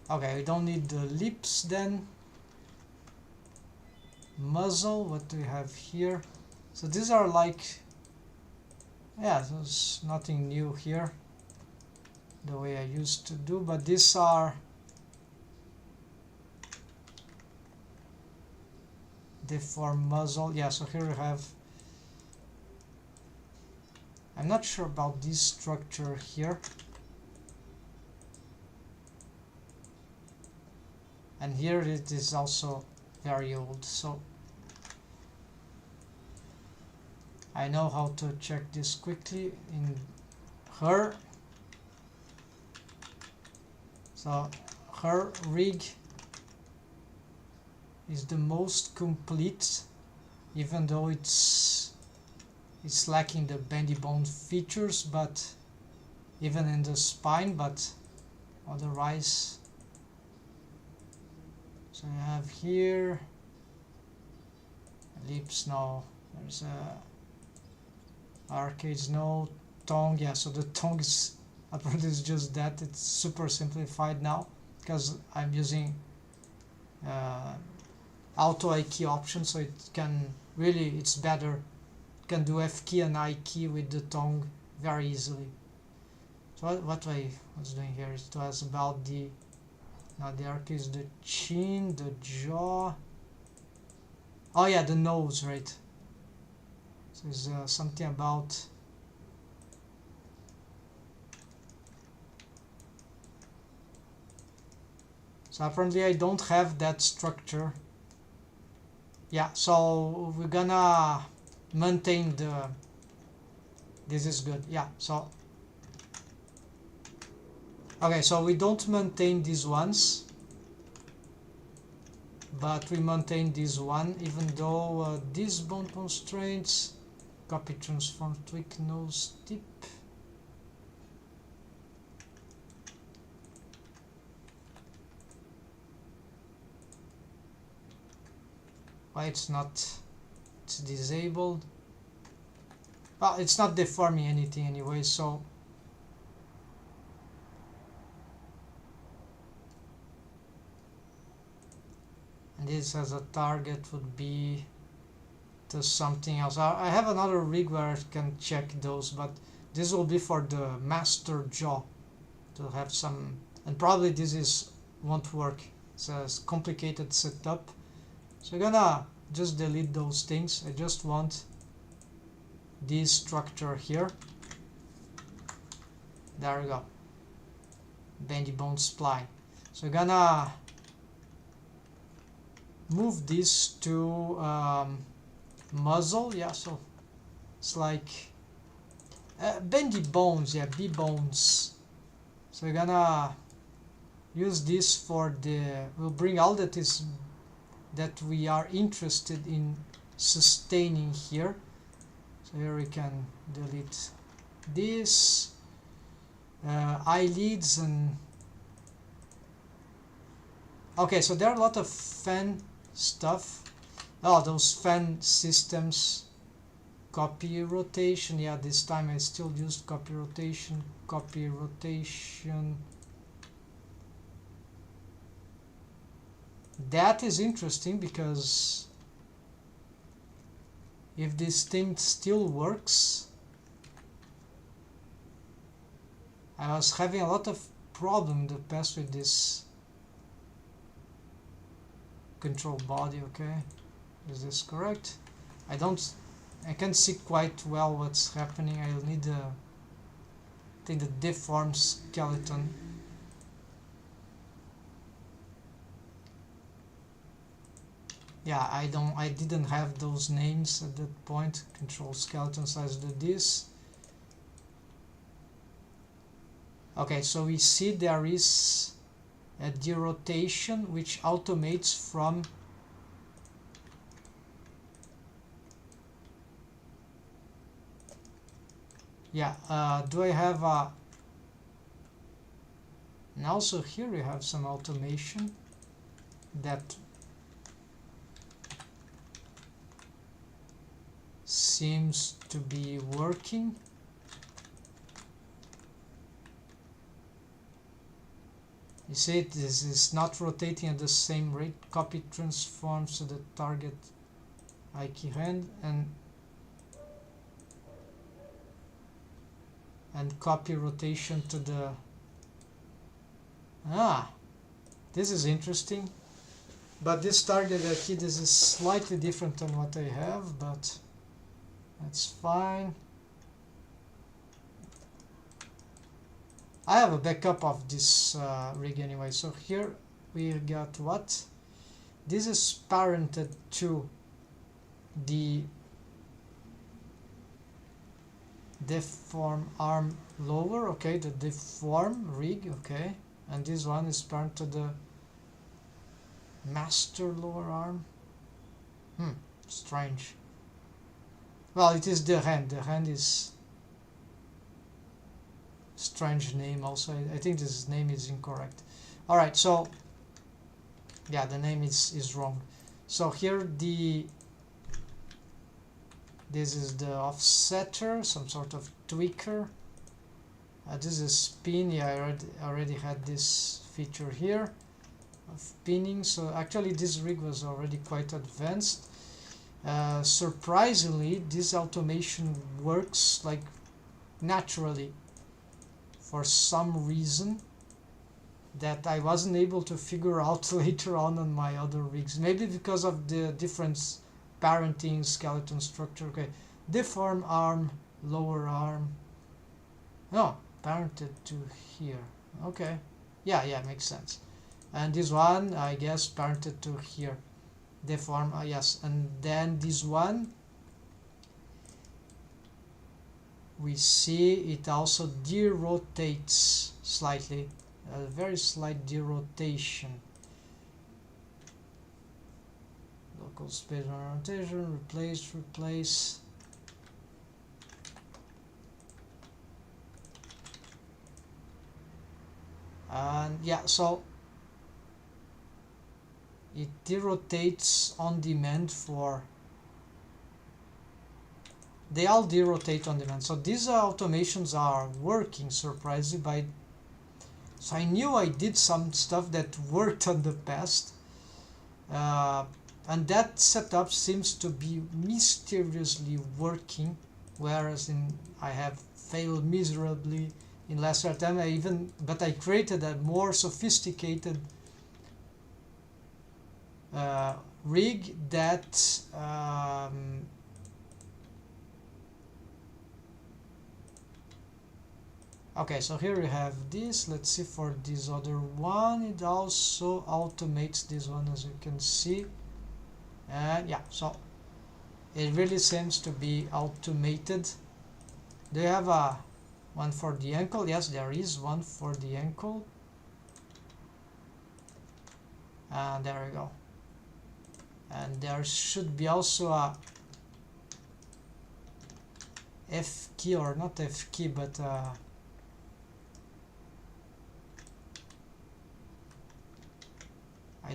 Okay, we don't need the lips then. Muzzle, what do we have here? So these are like, yeah, there's nothing new here the way I used to do, but these are deform muzzle. Yeah, so here we have, I'm not sure about this structure here, and here it is also very old, so I know how to check this quickly in her. So her rig is the most complete, even though it's lacking the bendy bone features, but even in the spine, but otherwise. So you have here lips, no, there's a arcades, no, tongue. Yeah, so the tongue is apparently is just that. It's super simplified now because I'm using auto I key option, so it can really, it's better, it can do F key and I key with the tongue very easily. So what I was doing here, it was about the, now the arc is the chin, the jaw, oh yeah, the nose, right? So there's something about, so apparently I don't have that structure. Yeah, so we're gonna maintain the, this is good. Yeah, so okay, so we don't maintain these ones, but we maintain this one, even though these bone constraints, copy transform tweak nose tip. Why it's not, it's disabled. Well, it's not deforming anything anyway, so and this as a target would be to something else. I have another rig where I can check those, but this will be for the master jaw to have some, and probably this is won't work. It's a complicated setup, so I'm gonna just delete those things. I just want this structure here. There we go, bendy bone spline. So I'm gonna move this to muzzle. Yeah, so it's like bendy bones, yeah, B bones. So we're gonna use this for the, we'll bring all that is that we are interested in sustaining here. So here we can delete this, eyelids, and okay, so there are a lot of fan stuff. Oh, those fan systems, copy rotation. Yeah, this time I still used copy rotation. That is interesting, because if this thing still works, I was having a lot of problem in the past with this control body. Okay, is this correct? I can't see quite well what's happening. I'll need I think the deformed skeleton. Yeah, I didn't have those names at that point. Control skeleton size, do this. Okay, so we see there is a derotation which automates from do I have a And also here we have some automation that seems to be working. You see this is not rotating at the same rate. Copy transforms to the target key hand and copy rotation to the this is interesting, but this target key, this is slightly different than what I have, but that's fine. I have a backup of this rig anyway. So here we got what? This is parented to the deform arm lower, okay, the deform rig, okay, and this one is parented to the master lower arm. Strange. Well, it is the hand. The hand is strange name also. I think this name is incorrect. Alright, so yeah, the name is wrong. So here this is the offsetter, some sort of tweaker. This is spin. Yeah, I already had this feature here of pinning. So actually this rig was already quite advanced. Surprisingly, this automation works like naturally for some reason that I wasn't able to figure out later on my other rigs. Maybe because of the different parenting skeleton structure. Okay, deform arm, lower arm. No, parented to here. Okay, yeah, makes sense. And this one, I guess, parented to here. Deform, yes, and then this one, we see it also derotates slightly, a very slight derotation. Local space rotation, replace. And yeah, so it derotates on demand for, they all derotate on demand. So these automations are working surprisingly. So I knew I did some stuff that worked on the past, and that setup seems to be mysteriously working, whereas I have failed miserably in last attempt. But I created a more sophisticated rig that okay, so here we have this. Let's see for this other one. It also automates this one, as you can see. And yeah, so it really seems to be automated. Do you have a one for the ankle? Yes, there is one for the ankle. And there we go. And there should be also a F key, or not F key, but I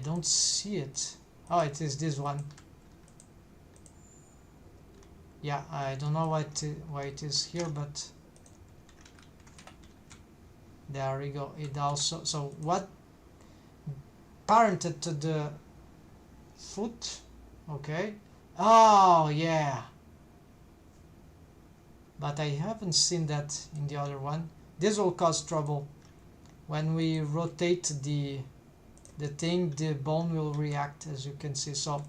don't see it. Oh, it is this one. Yeah, I don't know why it is here, but there we go. It also, so what parented to the foot, okay. Oh yeah, but I haven't seen that in the other one. This will cause trouble when we rotate the thing. The bone will react, as you can see. So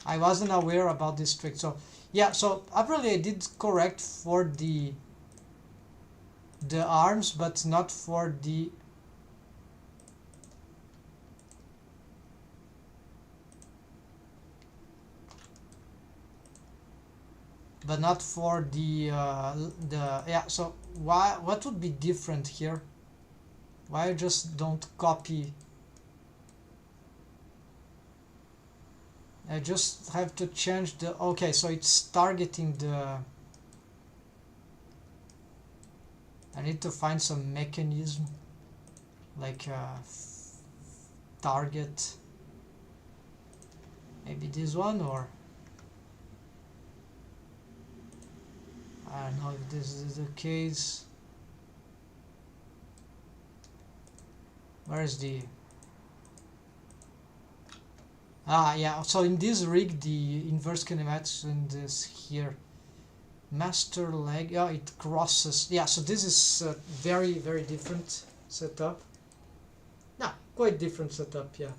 I wasn't aware about this trick. So yeah, so apparently I did correct for the arms, but not for the yeah. So what would be different here? Why I just don't copy? I just have to change the, okay, so it's targeting the, I need to find some mechanism like target, maybe this one, or I don't know if this is the case. Where is the yeah, so in this rig the inverse kinematics in this here master leg, yeah, it crosses, yeah, so this is a very different setup. Yeah, quite different setup, yeah,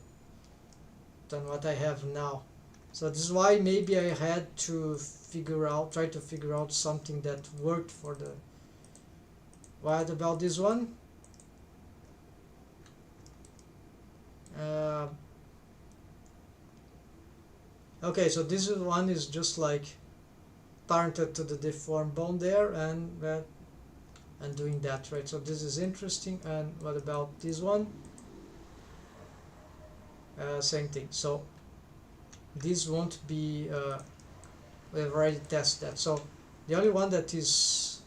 than what I have now. So this is why maybe I had to try to figure out something that worked for the. What about this one? Okay, so this one is just like parented to the deformed bone there, and doing that, right? So this is interesting. And what about this one? Same thing. So this won't be. We've already tested that. So the only one that is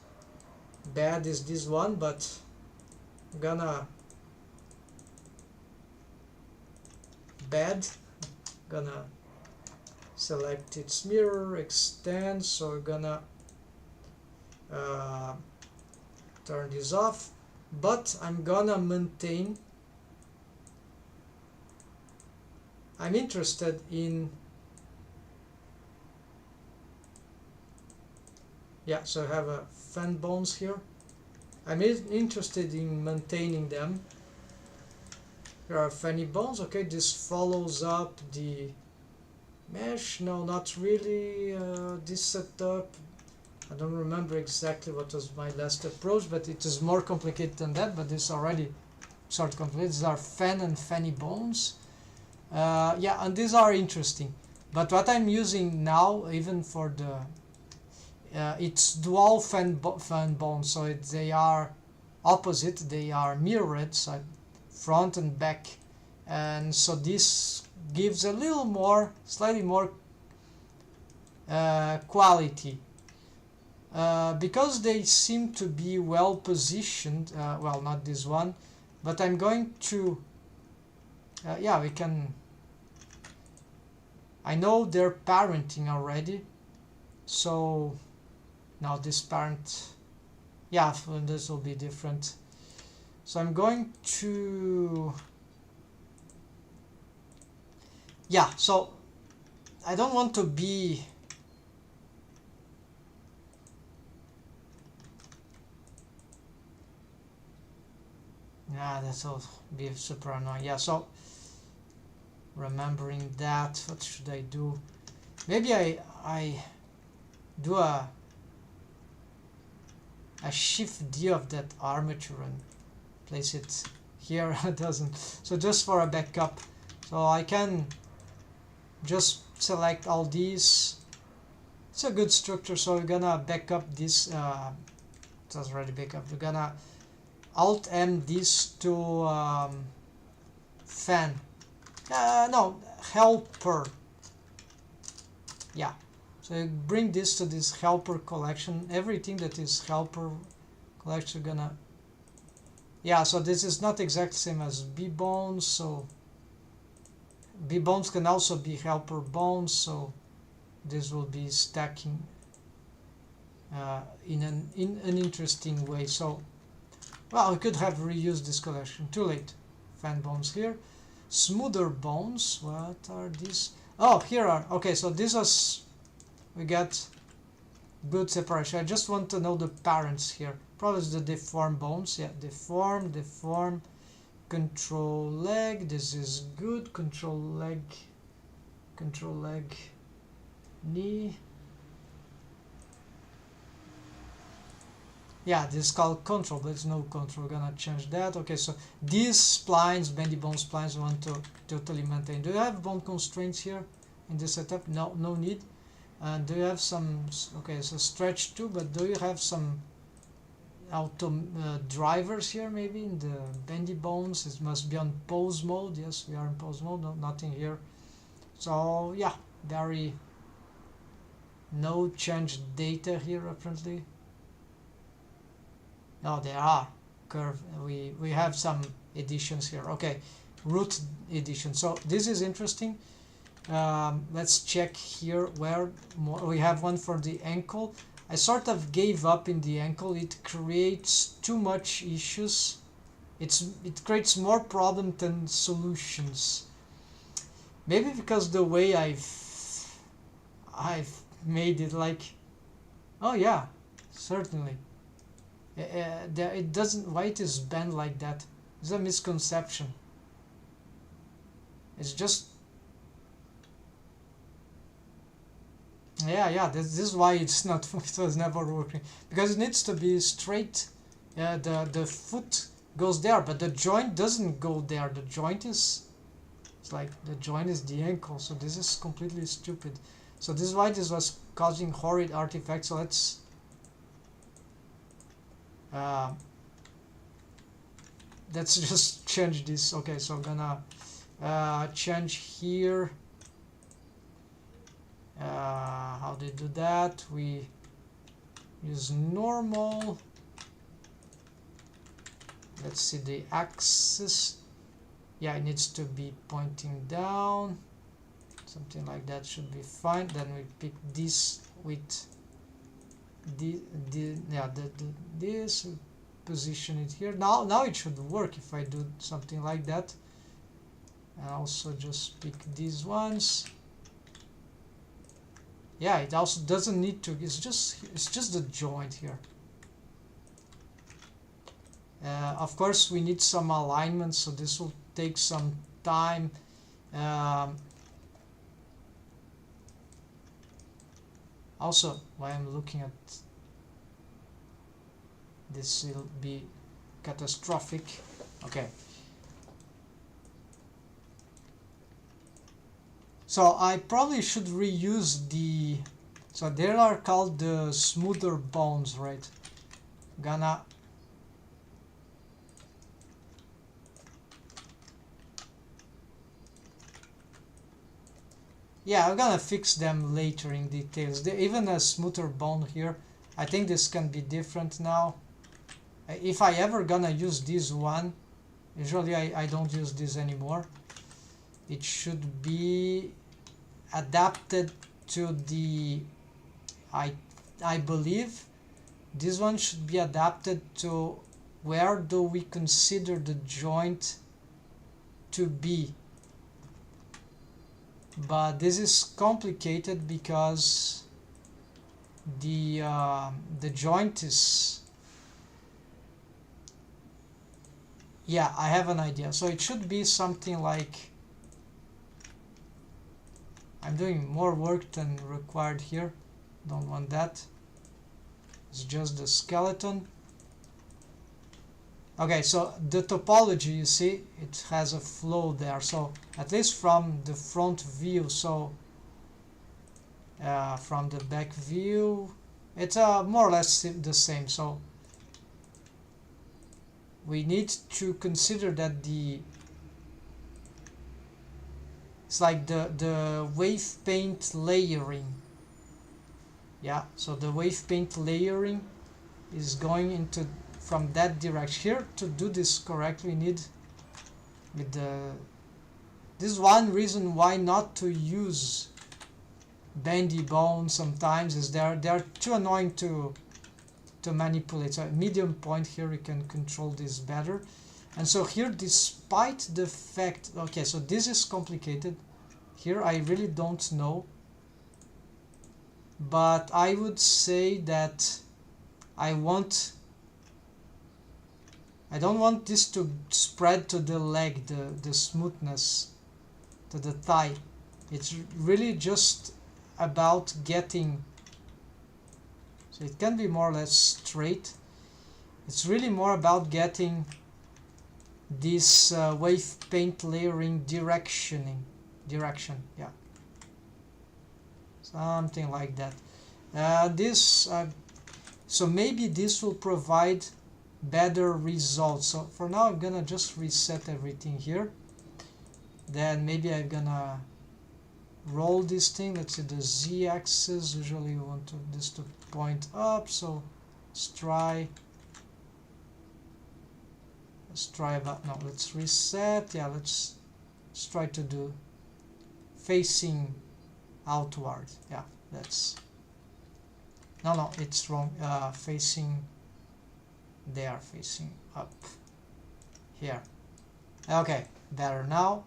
bad is this one, but I'm gonna select its mirror, extend, so we're gonna turn this off, but I'm gonna maintain. I'm interested in, yeah, so I have a fan bones here. I'm interested in maintaining them. Here are fanny bones. Okay, this follows up the mesh. No, not really. This setup, I don't remember exactly what was my last approach, but it is more complicated than that, but this already sort of complicated. These are fan and fanny bones. Yeah, and these are interesting. But what I'm using now, even for the it's dual fan bones, so they are opposite, they are mirrored, so front and back, and so this gives a little more, slightly more quality, because they seem to be well positioned. Well, not this one, but I'm going to yeah, we can, I know they're parenting already, so now this parent, yeah, this will be different. So I'm going to, yeah, so I don't want to be, yeah, this will be super annoying. Yeah, so remembering that, what should I do? Maybe I do a shift D of that armature and place it here. It doesn't, so just for a backup, so I can just select all these. It's a good structure, so we're gonna back up this, it was already backup. We're gonna Alt M this to fan, no, helper, yeah. So you bring this to this helper collection. Everything that is helper collection, gonna, yeah, so this is not exactly same as B bones, so B bones can also be helper bones, so this will be stacking in an interesting way. So, well, we could have reused this collection. Too late. Fan bones here. Smoother bones. What are these? Oh, here are. Okay, so this was, we got good separation. I just want to know the parents here. Probably the deformed bones. Yeah, deform, control leg. This is good. Control leg, knee. Yeah, this is called control, but it's no control. We're gonna change that. Okay, so these splines, bendy bone splines, we want to totally maintain. Do you have bone constraints here in this setup? No, no need. Do you have some, okay, so stretch too, but do you have some auto drivers here maybe in the bendy bones? It must be on pose mode. Yes, we are in pose mode. No, nothing here. So yeah, very no change data here apparently. No, there are curve. We have some editions here. Okay, root edition. So this is interesting. Let's check here where we have one for the ankle. I sort of gave up in the ankle. It creates too much issues. It creates more problem than solutions. Maybe because the way I've made it, like, oh yeah, certainly. It doesn't. Why it is bent like that? It's a misconception. It's just. Yeah, this is why it's not. It was never working, because it needs to be straight. The foot goes there, but the joint doesn't go there. The joint is. It's like the joint is the ankle, so this is completely stupid. So this is why this was causing horrid artifacts. So let's just change this. Okay, so I'm gonna change here. How do you do that? We use normal. Let's see the axis. Yeah, it needs to be pointing down. Something like that should be fine. Then we pick this with this, position it here. Now it should work if I do something like that. And also just pick these ones. Yeah, it also doesn't need to. It's just the joint here. Of course, we need some alignment, so this will take some time. Also, while I'm looking at this, will be catastrophic. Okay. So I probably should reuse the. So there are called the smoother bones, right? Gonna. Yeah, I'm gonna fix them later in details. Even a smoother bone here. I think this can be different now. If I ever gonna use this one, usually I don't use this anymore. It should be adapted to the. I believe this one should be adapted to where do we consider the joint to be. But this is complicated because the joint is. Yeah, I have an idea. So it should be something like. I'm doing more work than required here. Don't want that. It's just the skeleton. Okay, so the topology, you see, it has a flow there. So at least from the front view, so from the back view, it's more or less the same. So we need to consider that it's like the wave paint layering. Yeah, so the wave paint layering is going into from that direction. Here, to do this correctly, we need with this is one reason why not to use bendy bones sometimes, is they're too annoying to manipulate. So medium point here we can control this better. And so here, despite the fact, okay, so this is complicated. Here I really don't know, but I would say that I don't want this to spread to the leg, the smoothness, to the thigh. It's really just about getting, so it can be more or less straight. It's really more about getting this wave paint layering direction, yeah, something like that. So maybe this will provide better results. So for now I'm gonna just reset everything here. Then maybe I'm gonna roll this thing. Let's see, the z-axis, usually you want this to point up, so let's try Let's try about, no, let's reset. Yeah, let's try to do facing outward. Yeah, that's, no, it's wrong. Facing there, facing up here. Okay, better now.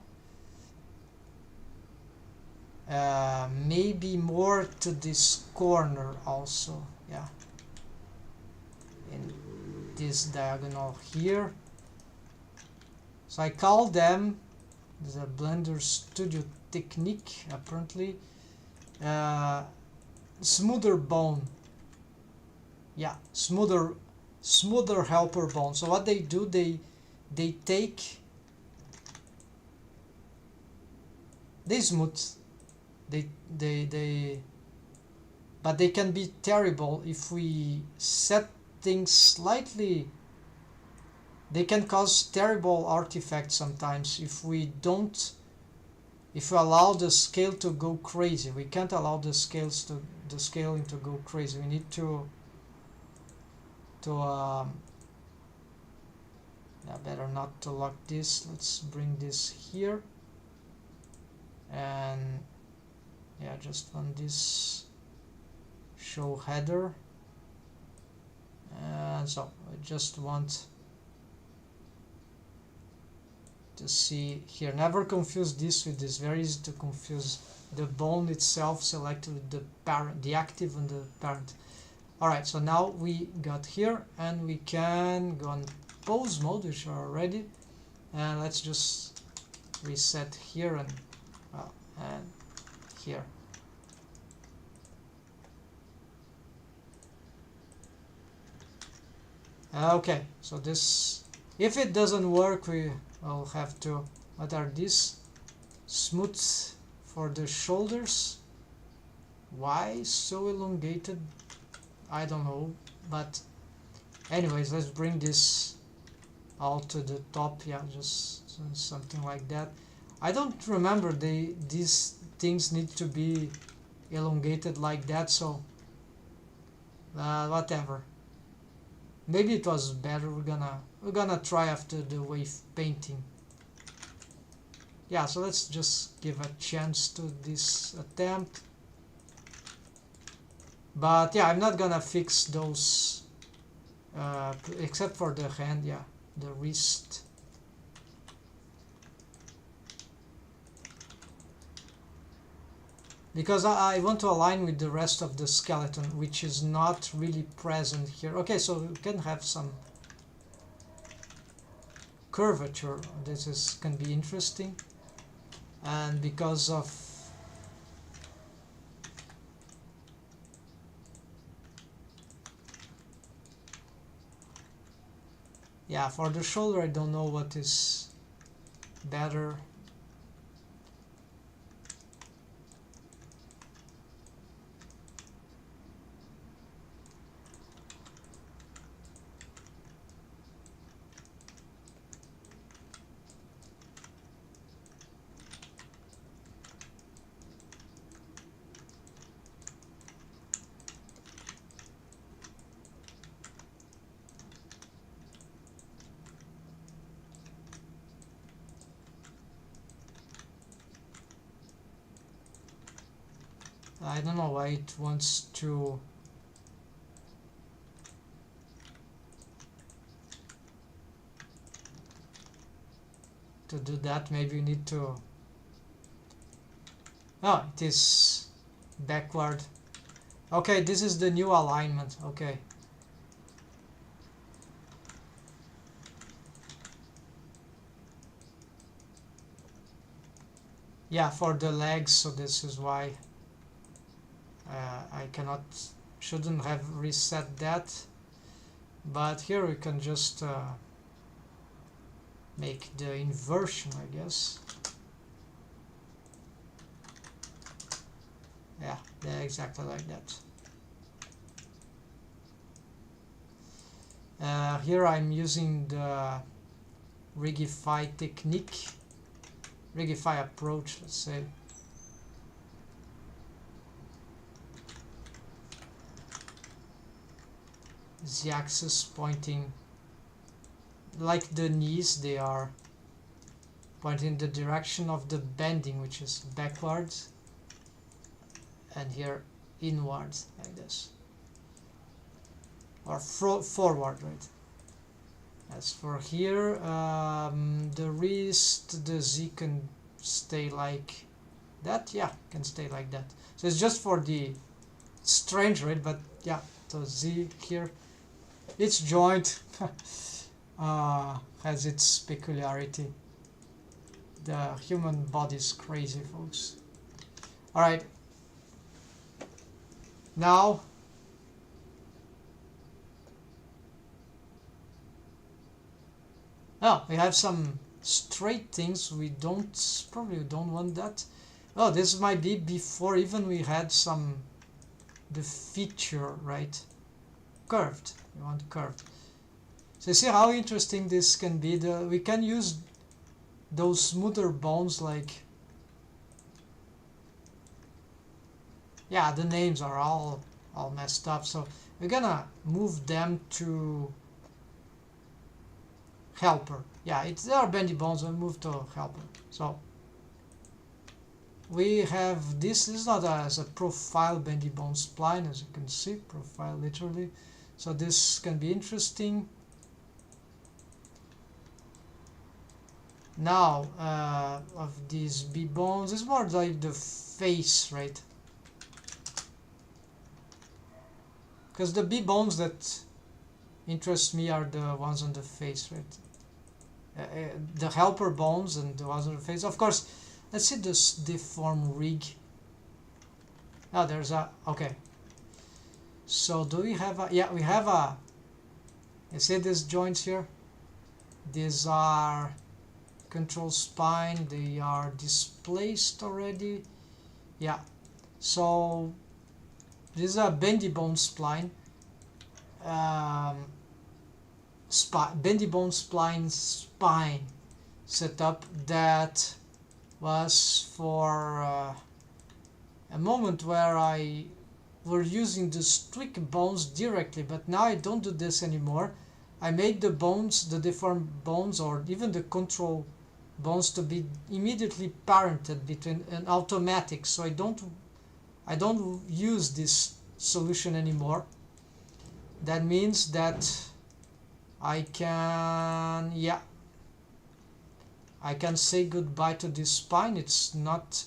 Maybe more to this corner also. Yeah, in this diagonal here. So I call them the Blender Studio technique, apparently. Smoother bone. Yeah, smoother helper bone. So what they do, they take, they smooth, they but they can be terrible if we set things slightly. They can cause terrible artifacts sometimes if we don't, if we allow the scale to go crazy. We can't allow the scaling to go crazy. We need to yeah, better not to lock this. Let's bring this here, and yeah, just on this show header, and so I just want to see here. Never confuse this with this. Very easy to confuse the bone itself selected with the parent, the active and the parent. Alright, so now we got here, and we can go on pose mode, which are ready, and let's just reset here and here. Okay, so this, if it doesn't work, we will have to, what are these? Smooth for the shoulders. Why so elongated? I don't know, but anyways, let's bring this all to the top. Yeah, just something like that. I don't remember these things need to be elongated like that, so whatever. Maybe it was better. We're gonna try after the wave painting. Yeah, so let's just give a chance to this attempt. But yeah, I'm not gonna fix those except for the hand. Yeah, the wrist. Because I want to align with the rest of the skeleton, which is not really present here. Okay, so we can have some curvature. This can be interesting, and because of yeah, for the shoulder I don't know what is better. I don't know why it wants to do that. Maybe you need to, oh, it is backward. Okay, this is the new alignment. Okay, yeah, for the legs, so this is why I shouldn't have reset that, but here we can just make the inversion, I guess. Yeah, exactly like that. Here I'm using the rigify technique, rigify approach, let's say. Z-axis pointing like the knees, they are pointing in the direction of the bending, which is backwards, and here inwards like this, or forward, right? As for here, the wrist, the Z can stay like that. Yeah, can stay like that. So it's just for the strange, right? But yeah, so Z here, each joint has its peculiarity. The human body is crazy, folks. All right, now we have some straight things. We probably don't want that. Oh, this might be before even we had the feature, right? Curved. We want curved. So you see how interesting this can be. We can use those smoother bones, like, yeah, the names are all messed up. So we're gonna move them to helper. Yeah, they are bendy bones. We move to helper. So we have this is not as a profile bendy bone spline, as you can see, profile literally. So this can be interesting. Now of these B bones, it's more like the face, right? Because the B bones that interest me are the ones on the face, right? The helper bones and the ones on the face. Of course, let's see this deform rig. Oh, there's a, okay. So do we have a, yeah, we have a, you see these joints here? These are control spine, they are displaced already. Yeah, so this is a bendy bone spline. Bendy bone spline setup that was for a moment where I were using the tweak bones directly, but now I don't do this anymore. I made the bones, the deformed bones, or even the control bones to be immediately parented between an automatic, so I don't use this solution anymore. That means that I can, yeah, I can say goodbye to this spine. It's not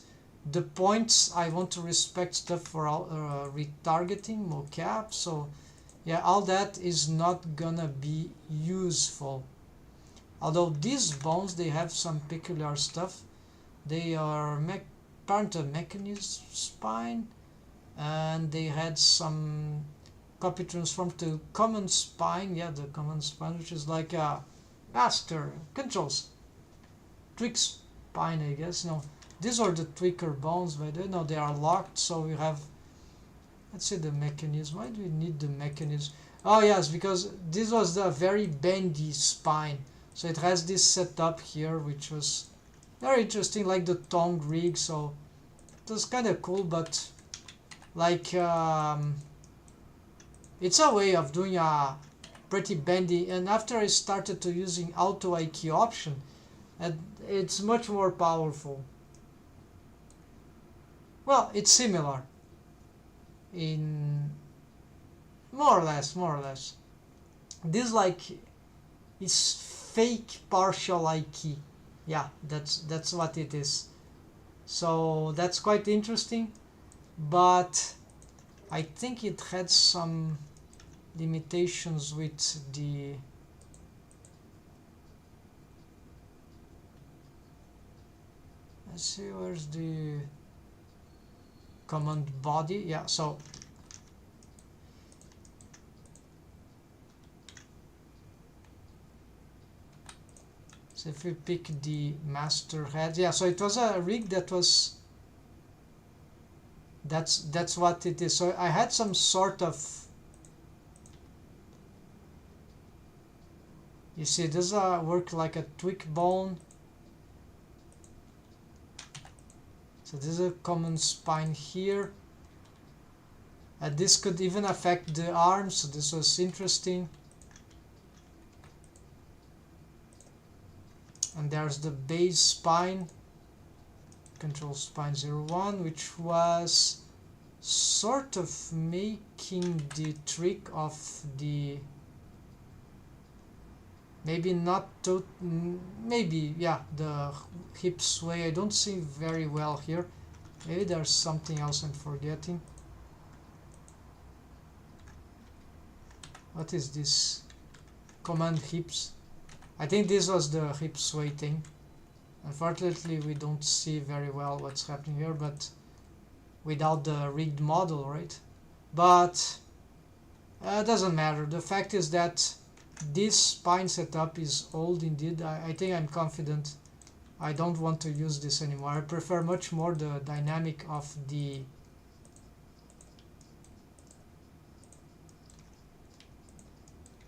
the points I want to respect stuff for retargeting mocap, so yeah, all that is not gonna be useful. Although these bones, they have some peculiar stuff. They are parental mechanism spine, and they had some copy transform to common spine. Yeah, the common spine, which is like a master controls tweak spine, I guess. No, these are the tweaker bones, but no, they are locked. So we have, let's see the mechanism. Why do we need the mechanism? Oh yes, because this was the very bendy spine. So it has this setup here, which was very interesting, like the tongue rig. So it was kind of cool, but like it's a way of doing a pretty bendy. And after I started to using auto IQ option, and it's much more powerful. Well, it's similar in more or less. This like is fake partial IQ. Yeah, that's what it is. So that's quite interesting, but I think it had some limitations with the let's see, where's the command body? Yeah, so if we pick the master head, yeah, so it was a rig that was, that's what it is. So I had some sort of, you see, does work like a tweak bone. So this is a common spine here. This could even affect the arms, so this was interesting. And there's the base spine, control spine 01, which was sort of making the trick of the, maybe not to, maybe, yeah, the hip sway. I don't see very well here. Maybe there's something else I'm forgetting. What is this? Command hips. I think this was the hip sway thing. Unfortunately, we don't see very well what's happening here, but without the rigged model, right? But it doesn't matter. The fact is that this spine setup is old indeed. I think I'm confident. I don't want to use this anymore. I prefer much more the dynamic of the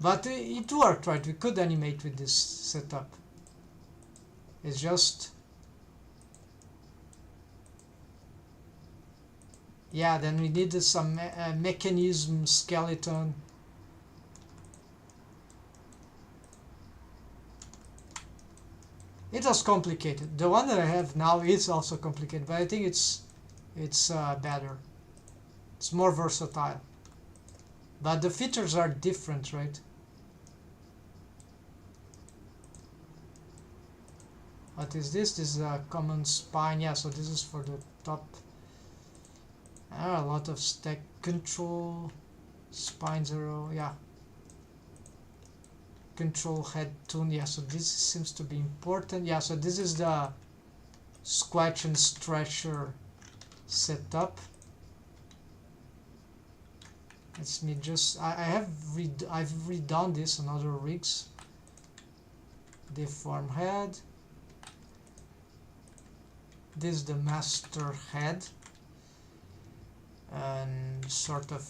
but it worked, right? We could animate with this setup. It's just, yeah, then we needed some mechanism skeleton. It was complicated. The one that I have now is also complicated, but I think it's better. It's more versatile. But the features are different, right? What is this? This is a common spine. Yeah, so this is for the top. A lot of stack control. Spine 0, yeah. Control head tune. Yeah, so this seems to be important. Yeah, so this is the squatch and stretcher setup. Let me just, I've redone this on other rigs. Deform head. This is the master head, and sort of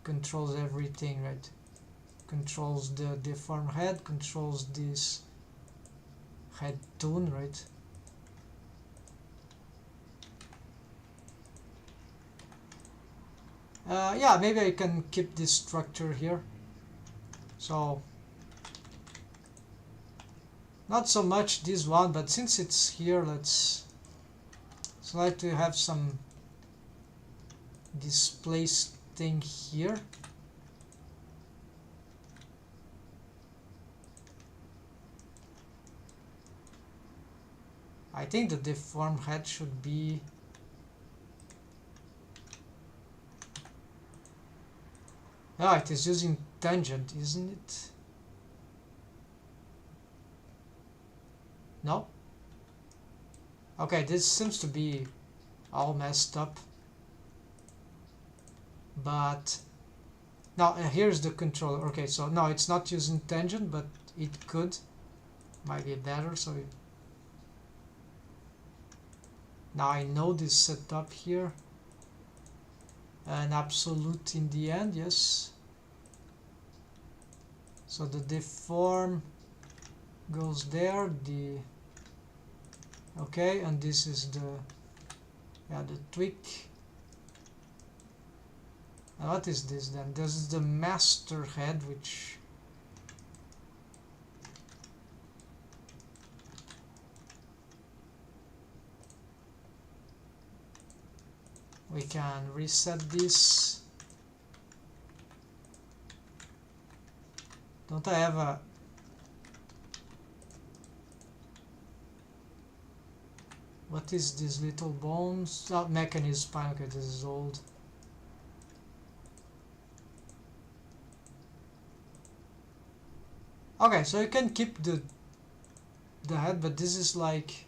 controls everything, right? Controls the deform head, controls this head tune, right? Yeah, maybe I can keep this structure here. So not so much this one, but since it's here, let's like to have some displaced thing here. I think the deform head should be it is using tangent, isn't it? No? Okay, this seems to be all messed up. But now here's the controller. Okay, so no, it's not using tangent, but it could. Might be better. So now I know this setup here. An absolute in the end, yes. So the deform goes there. The okay, and this is the tweak. And what is this then? This is the master head, which we can reset this. Don't I have a what is this little bones? Oh, mechanism spine. Okay, this is old. Okay, so you can keep the head, but this is like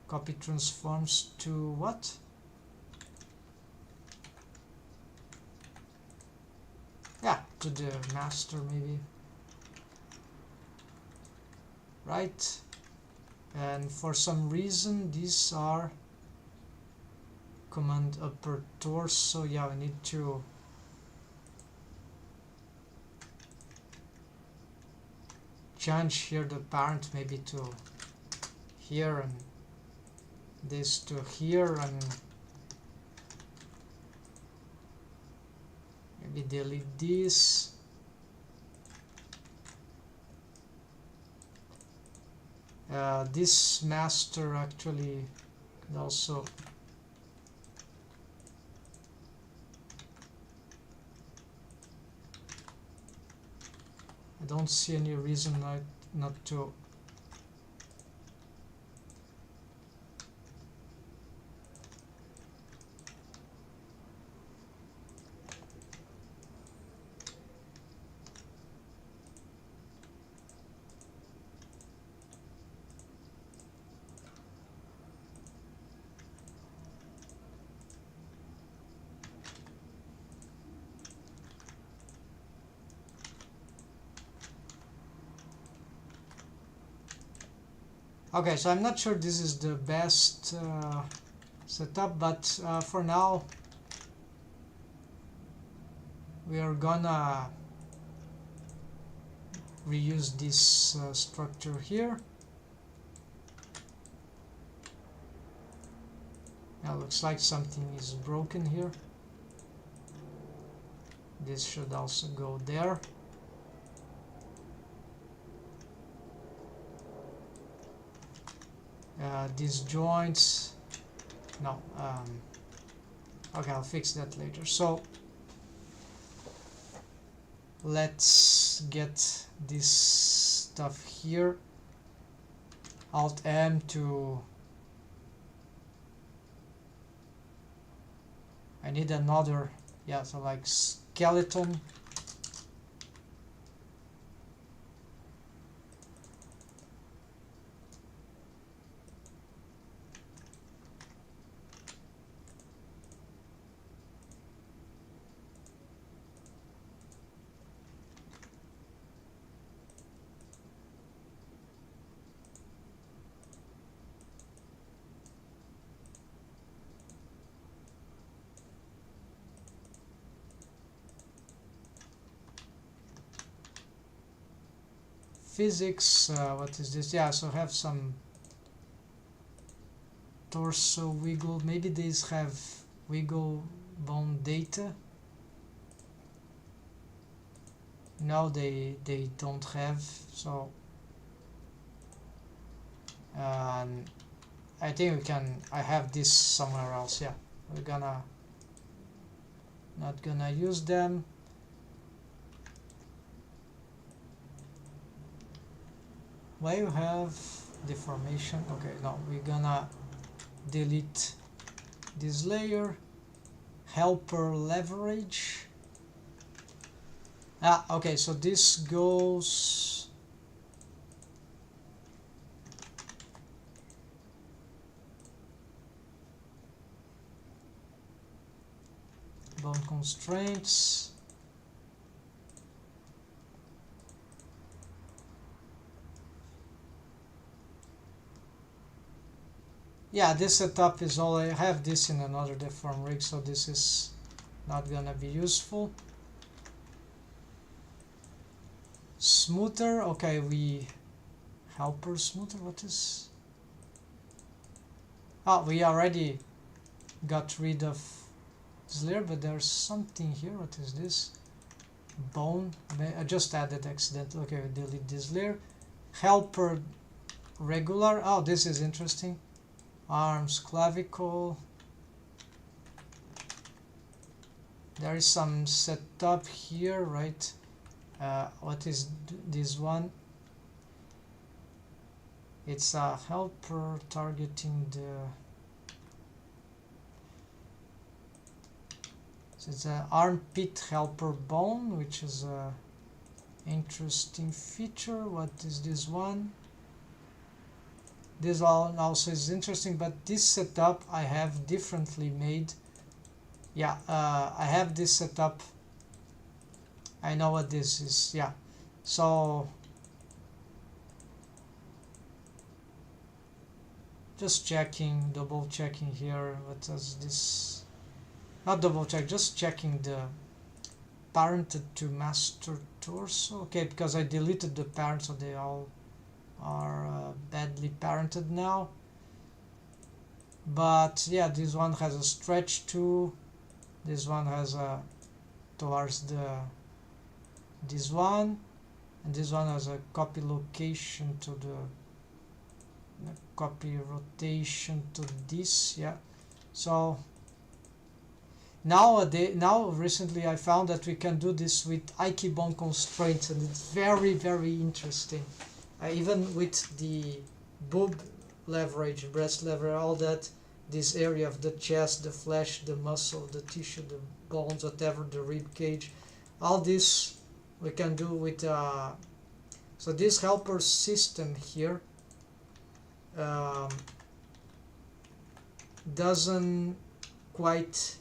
copy transforms to what? Yeah, to the master maybe. Right. And for some reason these are command upper torso. Yeah, we need to change here the parent maybe to here and this to here, and maybe delete this. This master actually could also I don't see any reason not to. Okay, so I'm not sure this is the best setup, but for now we are gonna reuse this structure here. Now looks like something is broken here. This should also go there. These joints, no, okay, I'll fix that later. So let's get this stuff here. Alt M to, I need another, yeah, so like skeleton. Physics, what is this? Yeah, so have some torso wiggle. Maybe these have wiggle bone data. No, they don't have. So I think we can. I have this somewhere else. Yeah, we're not gonna use them. Why you have deformation? Okay, no, we're gonna delete this layer. Helper leverage. Ah, okay, so this goes bone constraints. Yeah, this setup is all. I have this in another deform rig, so this is not gonna be useful. Smoother, okay, we helper smoother, what is? Oh, we already got rid of this layer, but there's something here. What is this? Bone. I just added accidentally. Okay, we delete this layer. Helper regular. Oh, this is interesting. Arms, clavicle. There is some setup here, right? What is this one? It's a helper targeting the. So it's an armpit helper bone, which is a interesting feature. What is this one? This one also is interesting, but this setup I have differently made. Yeah, I have this setup. I know what this is. Yeah, so just checking, double checking here. What does this? Not double check, just checking the parented to master torso. Okay, because I deleted the parent, so they all are badly parented now. But yeah, this one has a stretch too. This one has a towards the this one, and this one has a copy location to the copy rotation to this. Yeah, so now recently I found that we can do this with ikebone constraints, and it's very, very interesting. Even with the boob leverage, breast leverage, all that, this area of the chest, the flesh, the muscle, the tissue, the bones, whatever, the rib cage, all this we can do with so this helper system here doesn't quite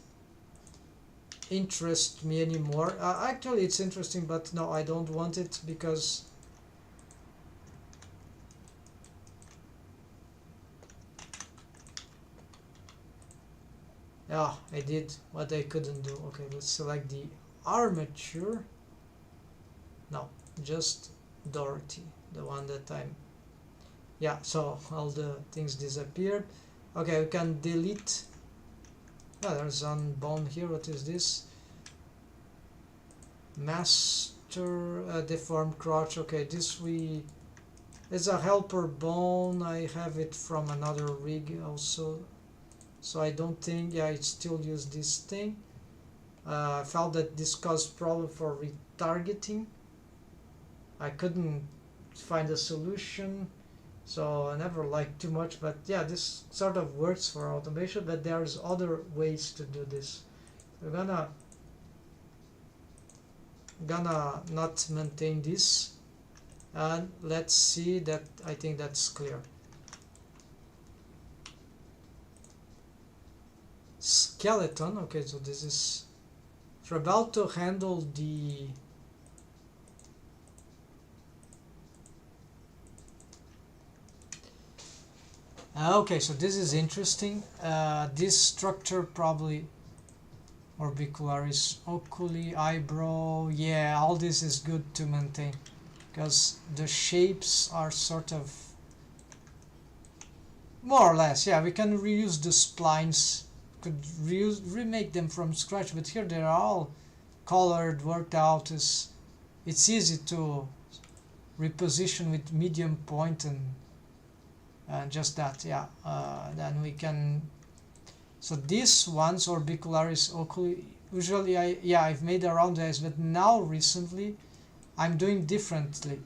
interest me anymore. Actually it's interesting, but no, I don't want it, because I did what I couldn't do. Okay, let's select the armature. No, just Dorothy, the one that I'm... Yeah, so all the things disappeared. Okay, we can delete... Yeah, there's one bone here. What is this? Master deformed crotch. Okay, this it's a helper bone. I have it from another rig also, so I don't think... Yeah, it still use this thing. I found that this caused problem for retargeting. I couldn't find a solution, so I never liked too much, but yeah, this sort of works for automation, but there's other ways to do this. We're gonna not maintain this, and let's see that. I think that's clear. Skeleton. Okay, so this is... If you're about to handle the... Okay, so this is interesting. This structure probably orbicularis oculi, eyebrow. Yeah, all this is good to maintain, because the shapes are sort of more or less... Yeah, we can reuse the splines, could remake them from scratch, but here they're all colored, worked out. It's easy to reposition with medium point and just that. Yeah, then we can... So these ones, orbicularis oculi, usually I've made around eyes, but now recently I'm doing differently.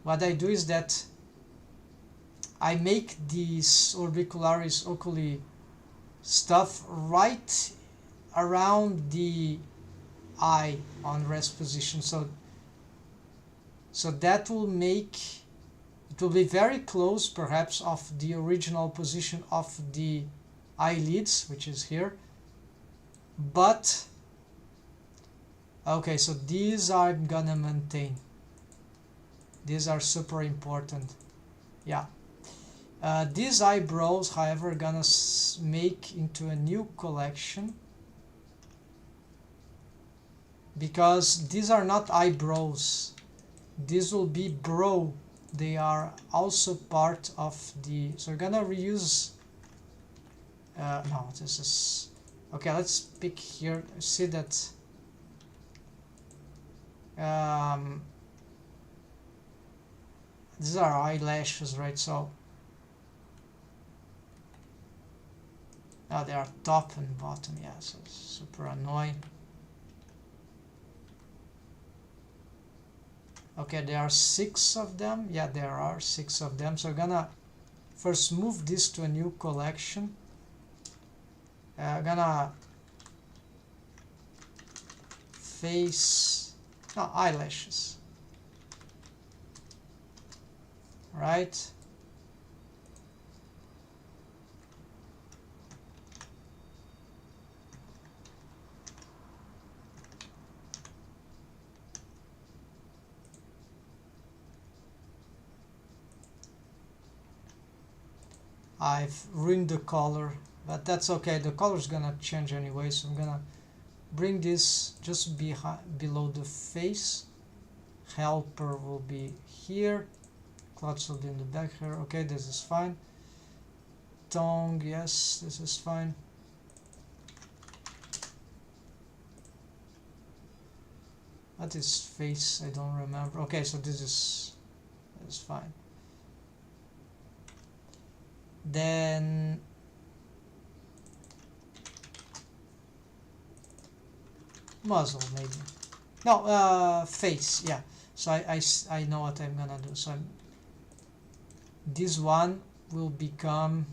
What I do is that I make these orbicularis oculi stuff right around the eye on rest position, so that will make... It will be very close, perhaps, of the original position of the eyelids, which is here. But okay, so these I'm gonna maintain. These are super important. Yeah. These eyebrows, however, gonna make into a new collection, because these are not eyebrows. These will be brow. They are also part of the... So we're gonna reuse... no, this is... Okay, let's pick here. See that... these are eyelashes, right? So... they are top and bottom. Yeah, so it's super annoying. Okay, there are 6 of them. Yeah, there are 6 of them. So I'm gonna first move this to a new collection. I'm gonna face... No, eyelashes. Right. I've ruined the color, but that's okay. The color is gonna change anyway, so I'm gonna bring this just below the face. Helper will be here. Clutch will be in the back here. Okay, this is fine. Tongue, yes, this is fine. What is face? I don't remember. Okay, so this is fine. then muzzle maybe. No, face, yeah. So I know what I'm gonna do. So this one will become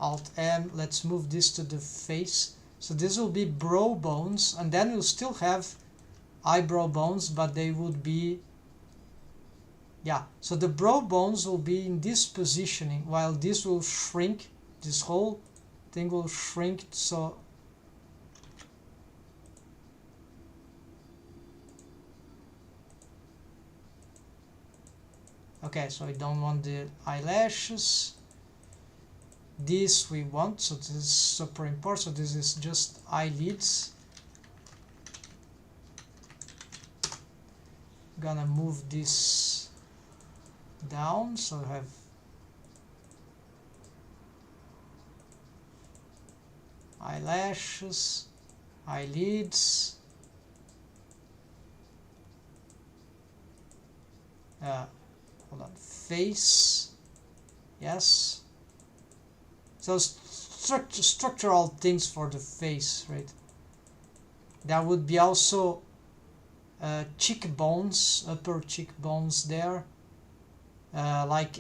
Alt M. Let's move this to the face. So this will be brow bones, and then we'll still have eyebrow bones, but they would be, yeah, so the brow bones will be in this positioning, while this will shrink, this whole thing will shrink. So okay, so I don't want the eyelashes. This we want, so this is super important. So this is just eyelids. Gonna move this down, so I have eyelashes, eyelids, hold on, face, yes. So structural things for the face, right? There would be also cheekbones, upper cheekbones there, like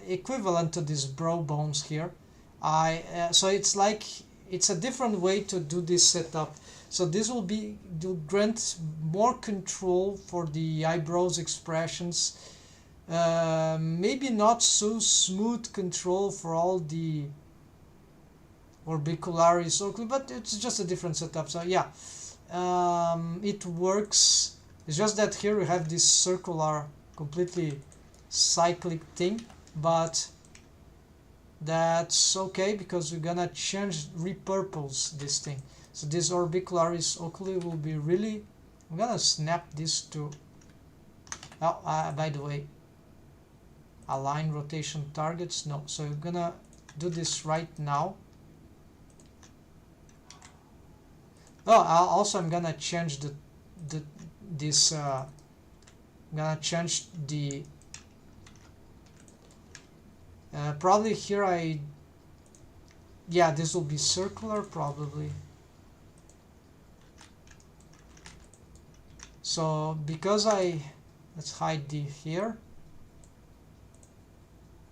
equivalent to these brow bones here. So it's like it's a different way to do this setup. So this will grant more control for the eyebrows expressions. Maybe not so smooth control for all the orbicularis, but it's just a different setup. So yeah, it works. It's just that here we have this circular, completely cyclic thing, but that's okay because we're gonna repurpose this thing. So this orbicularis oculi will be really, I'm gonna snap this to, oh, by the way, align rotation targets, no, so we're gonna do this right now. Oh, also I'm gonna change I'm gonna change the probably here yeah, this will be circular probably. So because let's hide the here.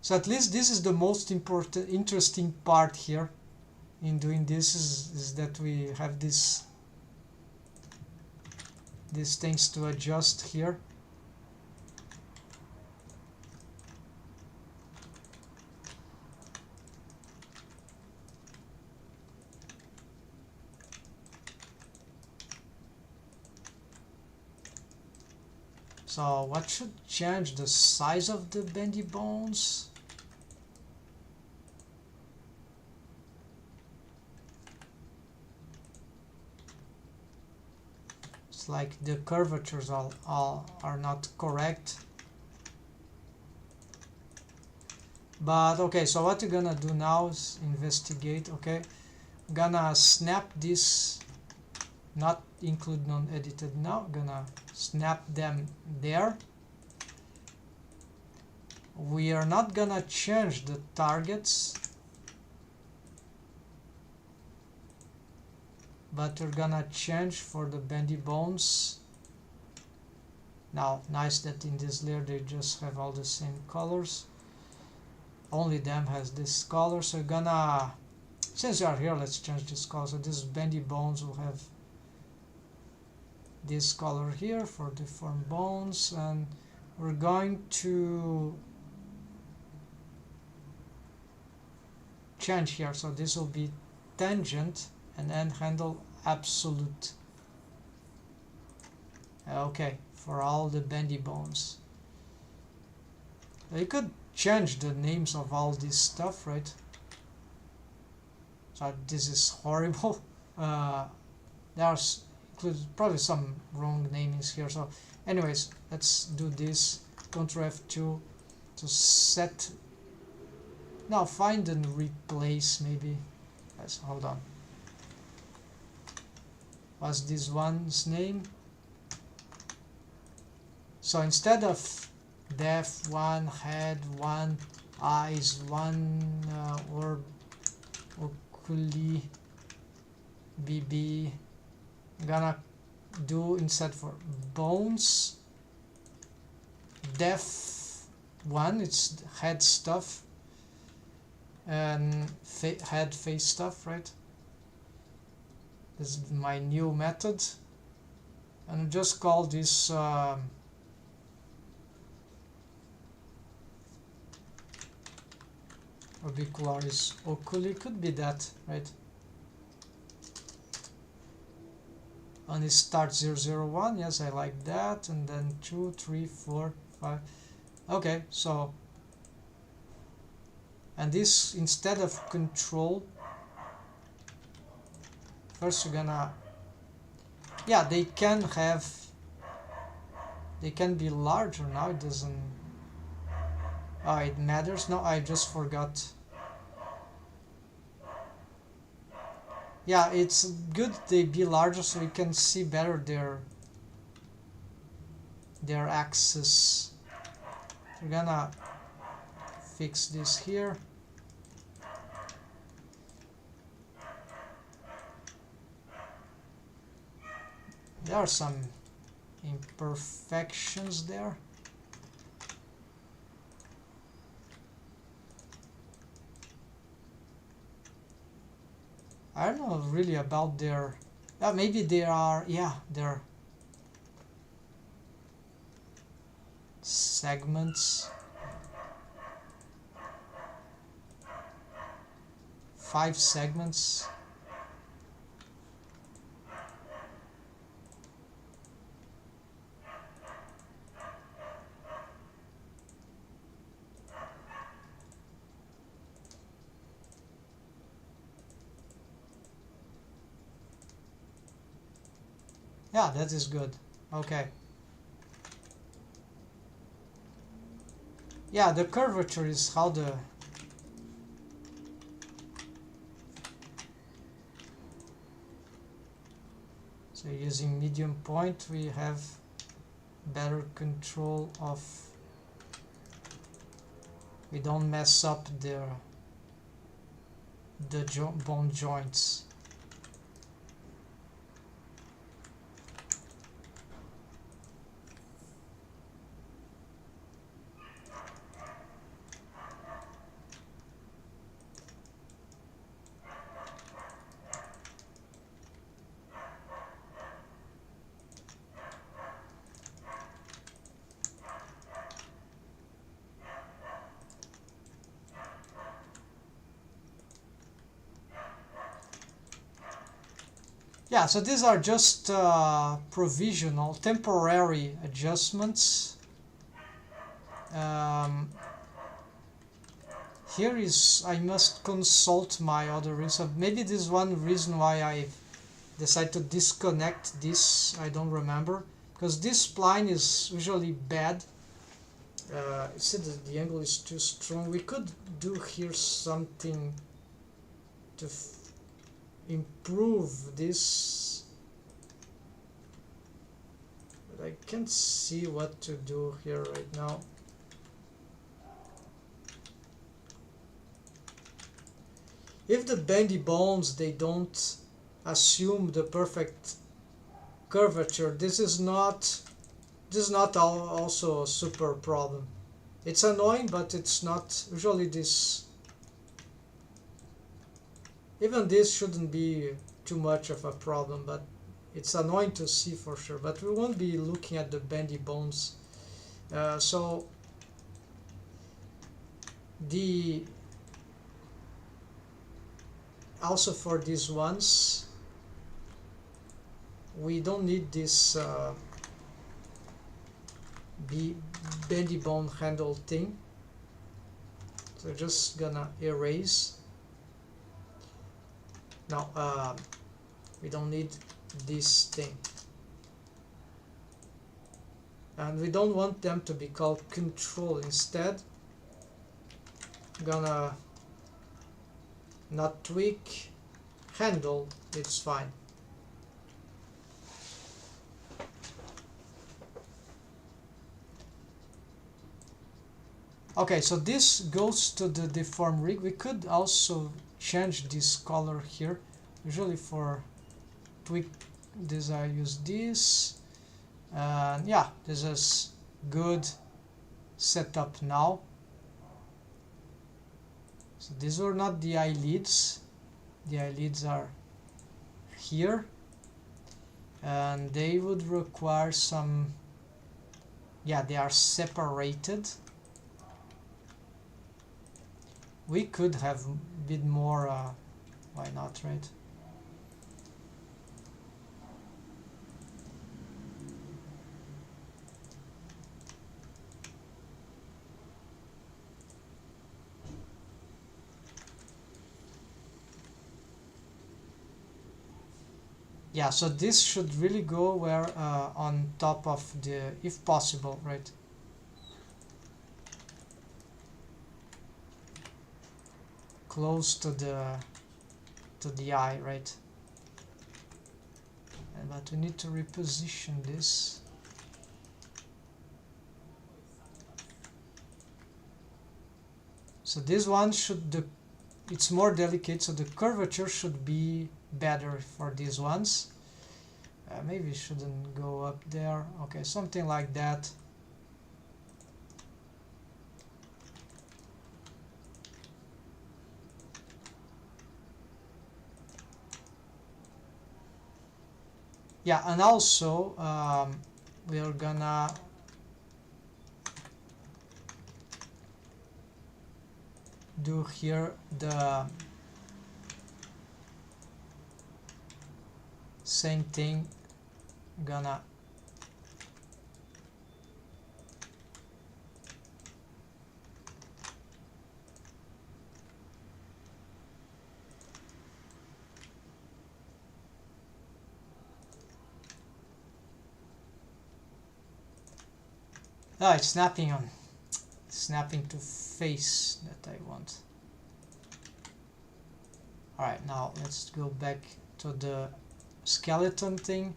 So at least this is the most interesting part here in doing this is that we have these things to adjust here. So what should change? The size of the bendy bones? It's like the curvatures are not correct. But okay, so what you're gonna do now is investigate. Okay, gonna snap this, not include non-edited now, gonna snap them there. We are not gonna change the targets, but we're gonna change for the bendy bones. Now, nice that in this layer they just have all the same colors. Only them has this color, so we're gonna, since we are here, let's change this color. So this bendy bones will have this color here for deformed bones, and we're going to change here. So this will be tangent and then handle absolute. Okay, for all the bendy bones. You could change the names of all this stuff, right? So this is horrible. There's probably some wrong namings here. So anyways, let's do this. Ctrl F2 to set. Now find and replace maybe. Let's hold on. What's this one's name? So instead of def 1, head 1, eyes 1, or oculi bb, I'm gonna do instead for bones def 1, it's head stuff and head face stuff, right? This is my new method, and just call this orbicularis oculi, could be that, right? And it starts 001, yes, I like that, and then 2, 3, 4, 5. Okay, so, and this, instead of control, first we're gonna, yeah, they can be larger now, it doesn't, it matters. No, I just forgot. Yeah, it's good they be larger so we can see better their axis. We're gonna fix this here. There are some imperfections there. I don't know really about their, maybe they are, yeah, they're segments, 5 segments. Yeah, that is good. Okay. Yeah, the curvature is how the so using medium point we have better control of, we don't mess up the bone joints. Yeah, so these are just provisional, temporary adjustments. Here is, I must consult my other reason. Maybe this is one reason why I decided to disconnect this, I don't remember. Because this spline is usually bad. It said that the angle is too strong. We could do here something to improve this, but I can't see what to do here right now. If the bendy bones, they don't assume the perfect curvature, this is not also a super problem. It's annoying, but it's not usually this. Even this shouldn't be too much of a problem, but it's annoying to see for sure. But we won't be looking at the bendy bones. So also for these ones, we don't need this bendy bone handle thing. So just gonna erase. No, we don't need this thing. And we don't want them to be called control. Instead, I'm gonna not tweak, handle, it's fine. Okay, so this goes to the deform rig. We could also change this color here. Usually for tweak this I use this. And yeah, this is good setup now. So these were not the eyelids. The eyelids are here. And they would require some, yeah, they are separated. We could have a bit more, why not, right? Yeah, so this should really go where on top of the, if possible, right? Close to the eye, right? But we need to reposition this. So this one should, it's more delicate, so the curvature should be better for these ones. Maybe it shouldn't go up there. Okay, something like that. Yeah, and also we are gonna do here the same thing. Gonna it's snapping to face that I want. Alright, now let's go back to the skeleton thing.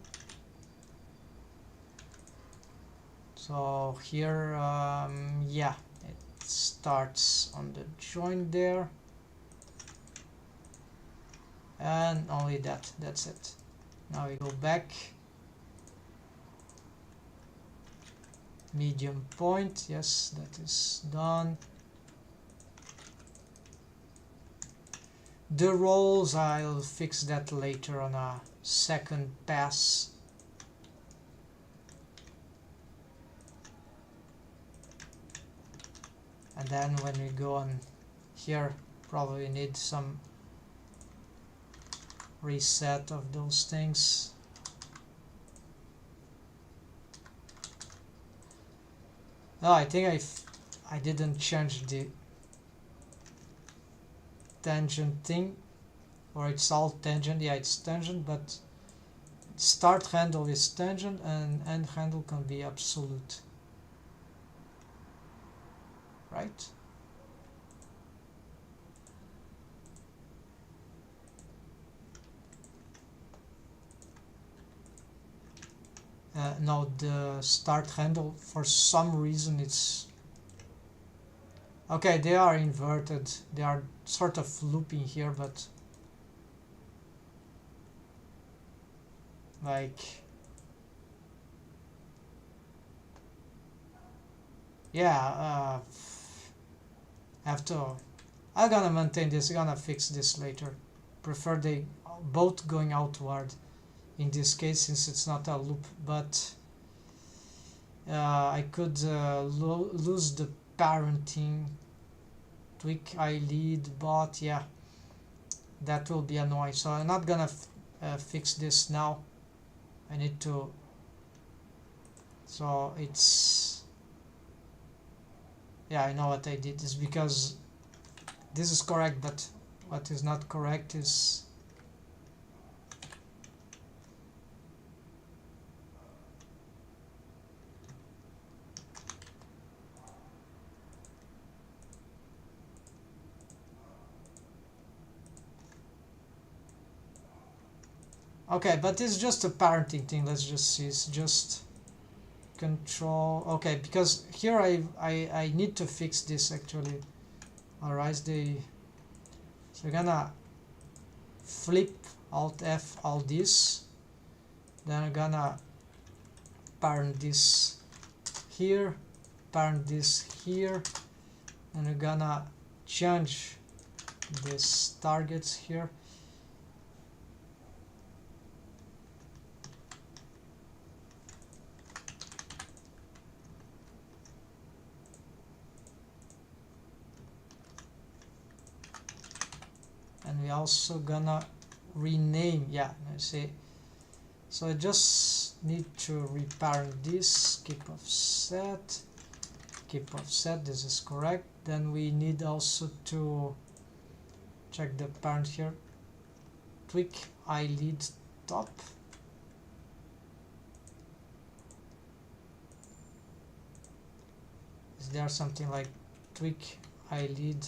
So here, yeah, it starts on the joint there. And only that's it. Now we go back. Medium point, yes, that is done. The rolls, I'll fix that later on a second pass. And then when we go on here, probably need some reset of those things. No, I think I didn't change the tangent thing, or it's all tangent. Yeah, it's tangent, but start handle is tangent and end handle can be absolute, right? No, the start handle, for some reason it's okay. They are inverted, they are sort of looping here, but like, yeah, I'm gonna maintain this, I'm gonna fix this later. Prefer they both going outward in this case, since it's not a loop, but I could lose the parenting, tweak eyelid bot, yeah, that will be annoying. So I'm not gonna fix this now. I need to, so it's, yeah, I know what I did is because this is correct, but what is not correct is okay, but it's just a parenting thing. Let's just see. It's just control. Okay, because here I need to fix this actually. Alright, so we're gonna flip Alt F all this, then I'm gonna parent this here, parent this here, and we're gonna change these targets here. And we also gonna rename, yeah, let's see. So I just need to reparent this, keep offset, this is correct. Then we need also to check the parent here, tweak eyelid top. Is there something like tweak eyelid?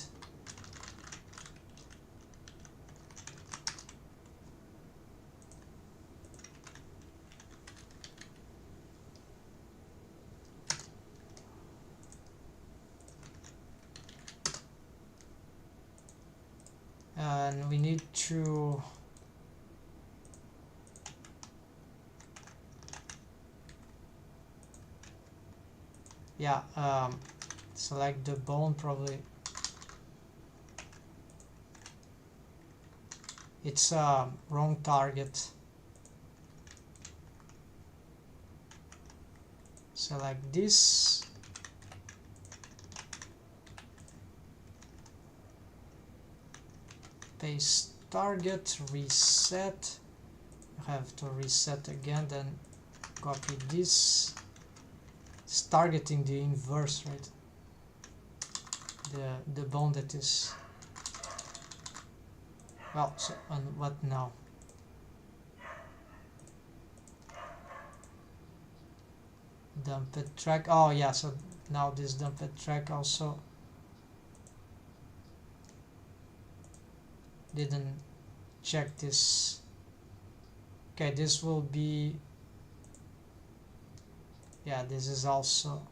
And we need to select the bone. Probably it's a wrong target. Select this, paste target, reset. I have to reset again, then copy this. It's targeting the inverse, right? The bone that is, well, so on what now? Dumped track. Oh yeah, so now this dumped track also didn't check this. Okay, this will be, yeah, this is also,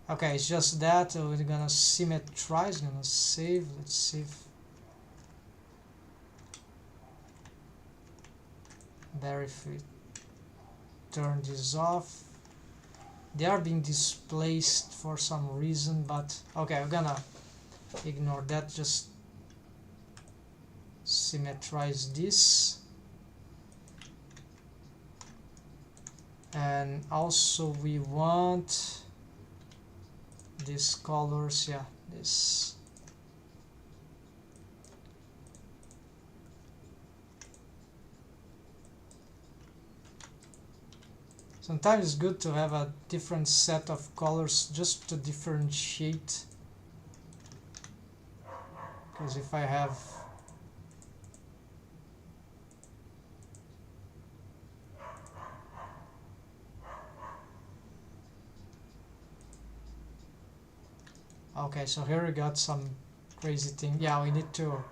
okay, it's just that. We're gonna symmetrize, gonna save. Let's see if there, if we turn this off, they are being displaced for some reason, but okay, we're gonna ignore that. Just symmetrize this, and also we want these colors, yeah, this. Sometimes it's good to have a different set of colors just to differentiate, because if I have okay, so here we got some crazy thing. Yeah, we need to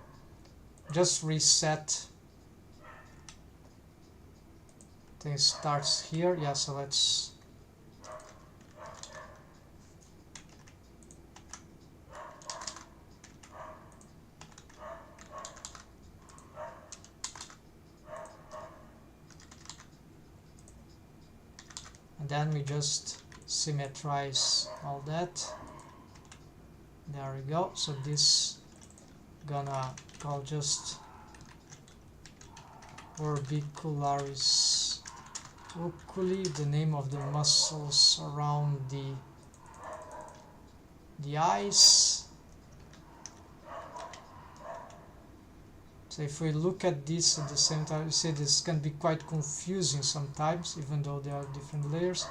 just reset. Thing starts here. Yeah, so let's and then we just symmetrize all that. There we go. So this gonna call just orbicularis oculi, the name of the muscles around the eyes. So if we look at this at the same time, you see this can be quite confusing sometimes, even though there are different layers.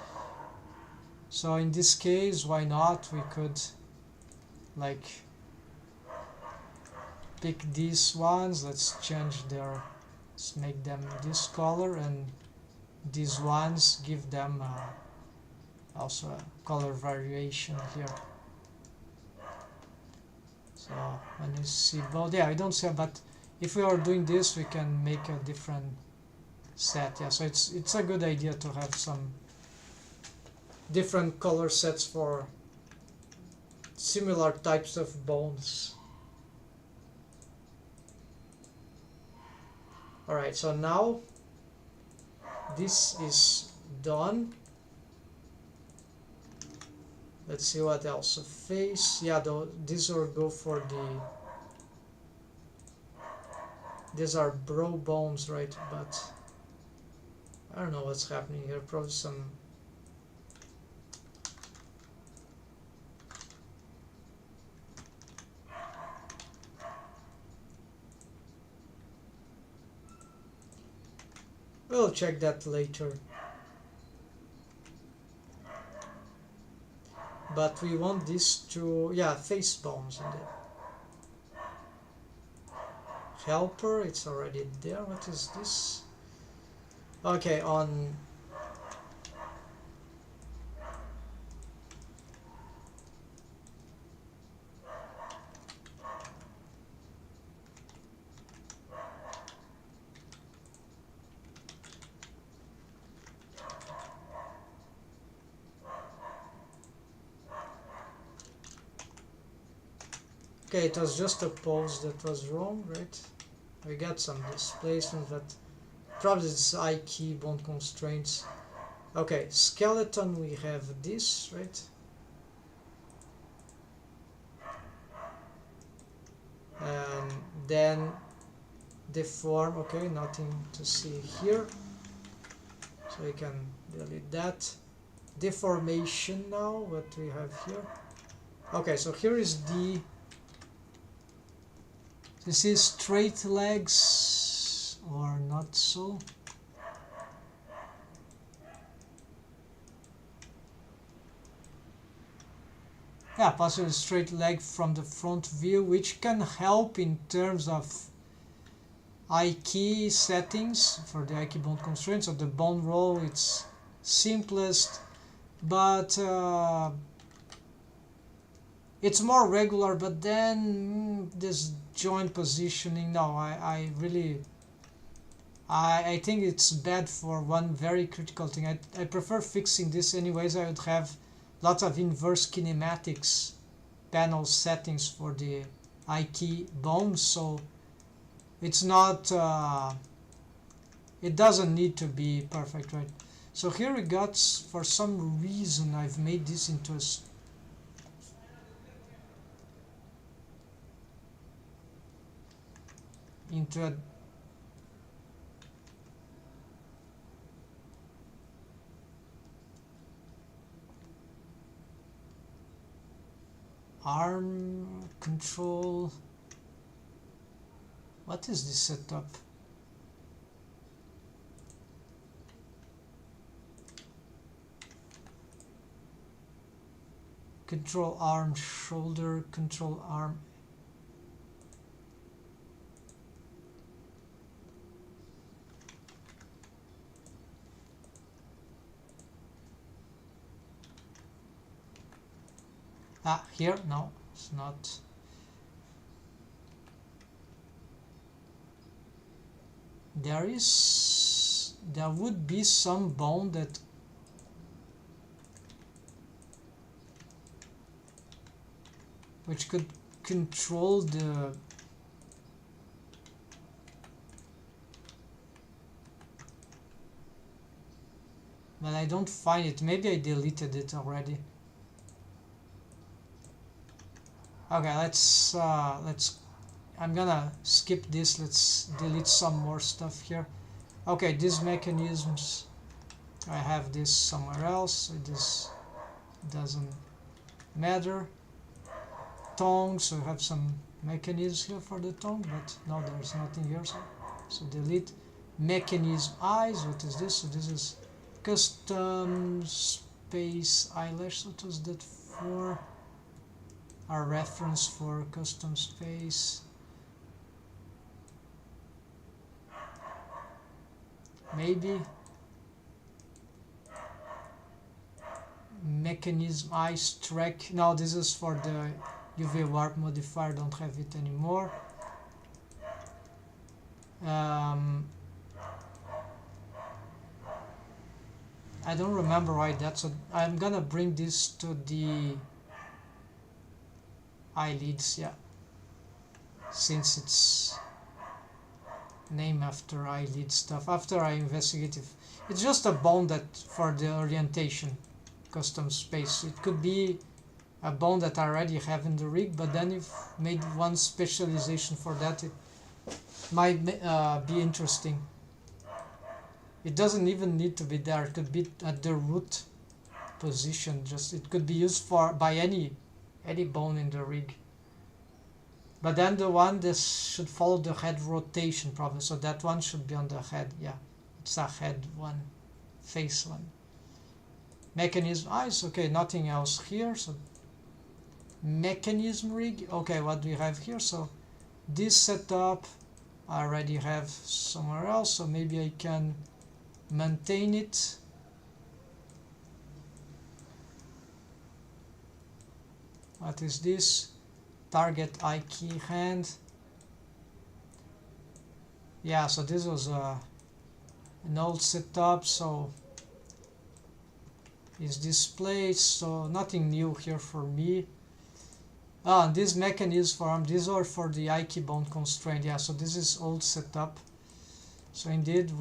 So in this case, why not? We could like pick these ones. Let's change their, let's make them this color, and these ones give them also a color variation here. So when you see both, yeah, I don't see, but if we are doing this, we can make a different set. Yeah, so it's a good idea to have some different color sets for similar types of bones. Alright, so now this is done. Let's see what else. A face, yeah, these will go for the, these are bro bones, right? But I don't know what's happening here. Probably some, we'll check that later. But we want this to, yeah, face bones indeed. Helper, it's already there. What is this? Okay, on okay, it was just a pose that was wrong, right? We got some displacement, but probably it's I key bone constraints. Okay, skeleton, we have this, right? And then deform, okay, nothing to see here. So we can delete that. Deformation now, what we have here. Okay, so here is the, this is straight legs or not so. Yeah, possibly straight leg from the front view, which can help in terms of I-key settings for the I-key bone constraints. So the bone roll, it's simplest, but it's more regular. But then this joint positioning, no, I really, I think it's bad for one very critical thing. I prefer fixing this anyways. I would have lots of inverse kinematics panel settings for the I-key bones, so it's not, it doesn't need to be perfect, right? So here we got, for some reason, I've made this into a arm control. What is this setup? Control arm shoulder, control arm. Ah, here, no, it's not. There would be some bone that which could control the but I don't find it. Maybe I deleted it already. Okay, let's I'm gonna skip this. Let's delete some more stuff here. Okay, these mechanisms, I have this somewhere else, so this doesn't matter. Tongue, so I have some mechanisms here for the tongue, but no, there's nothing here, so delete. Mechanism eyes, what is this? So this is custom space eyelash. What was that for? Our reference for custom space. Maybe mechanism eyes track. No, this is for the UV warp modifier, don't have it anymore. I don't remember why that's so I'm gonna bring this to the eyelids, yeah, since it's named after eyelid stuff. After I investigate if it's just a bone that for the orientation custom space, it could be a bone that I already have in the rig, but then if made one specialization for that, it might be interesting. It doesn't even need to be there, it could be at the root position, just it could be used for by any bone in the rig. But then the one that should follow the head rotation probably, so that one should be on the head, yeah, it's a head one, face one. Mechanism eyes, okay, nothing else here, so mechanism rig, okay, what do we have here? So this setup I already have somewhere else, so maybe I can maintain it. What is this? Target eye key hand. Yeah, so this was an old setup, so is displayed, so nothing new here for me. And these mechanisms for these are for the eye key bone constraint. Yeah, so this is old setup, so indeed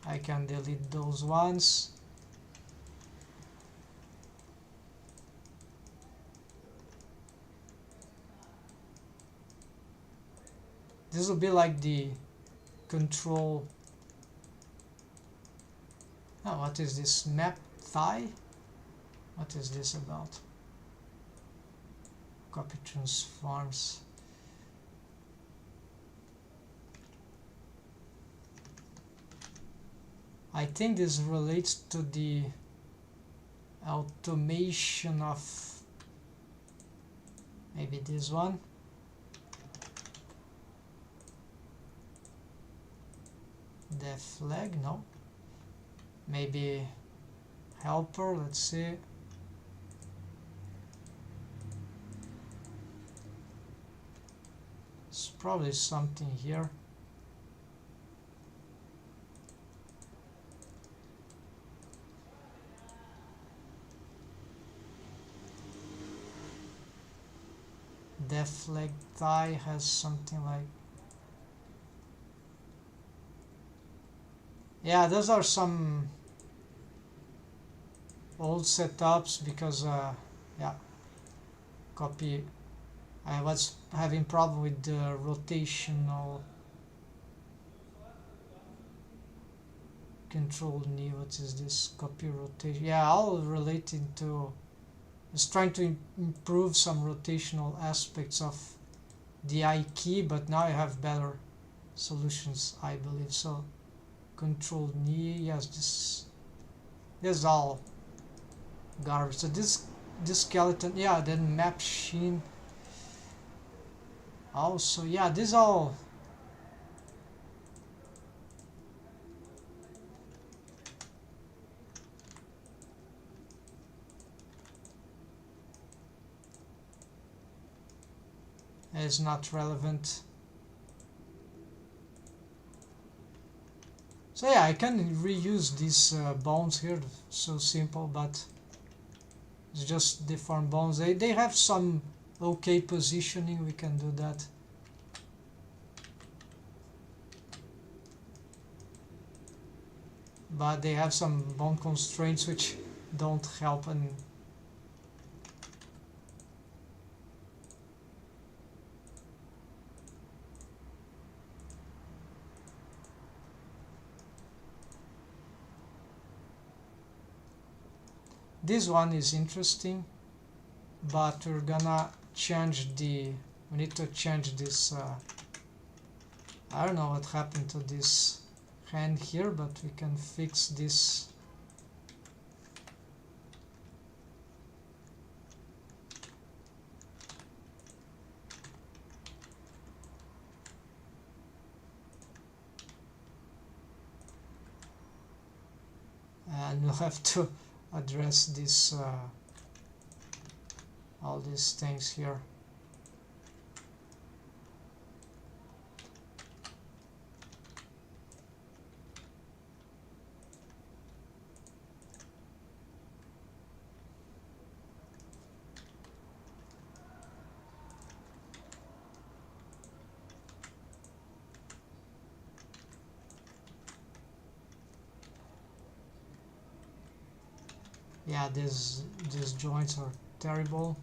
I can delete those ones. This will be like the control. Oh, what is this? Map thigh? What is this about? Copy transforms. I think this relates to the automation of maybe this one. The flag, no. Maybe helper, let's see. It's probably something here. The flag tie has something like, yeah, those are some old setups because yeah, copy. I was having problem with the rotational control knee. What is this? Copy rotation. Yeah, all relating to. Just trying to improve some rotational aspects of the eye key, but now I have better solutions, I believe. So control knee, yes, this is all garbage. So this skeleton, yeah, then map sheen also, yeah, this all is not relevant. So yeah, I can reuse these bones here, so simple, but it's just deformed bones. They have some okay positioning, we can do that. But they have some bone constraints which don't help, and this one is interesting, but we're gonna change we need to change this, I don't know what happened to this hand here, but we can fix this. And we'll have to address this all these things here. Yeah, these joints are terrible.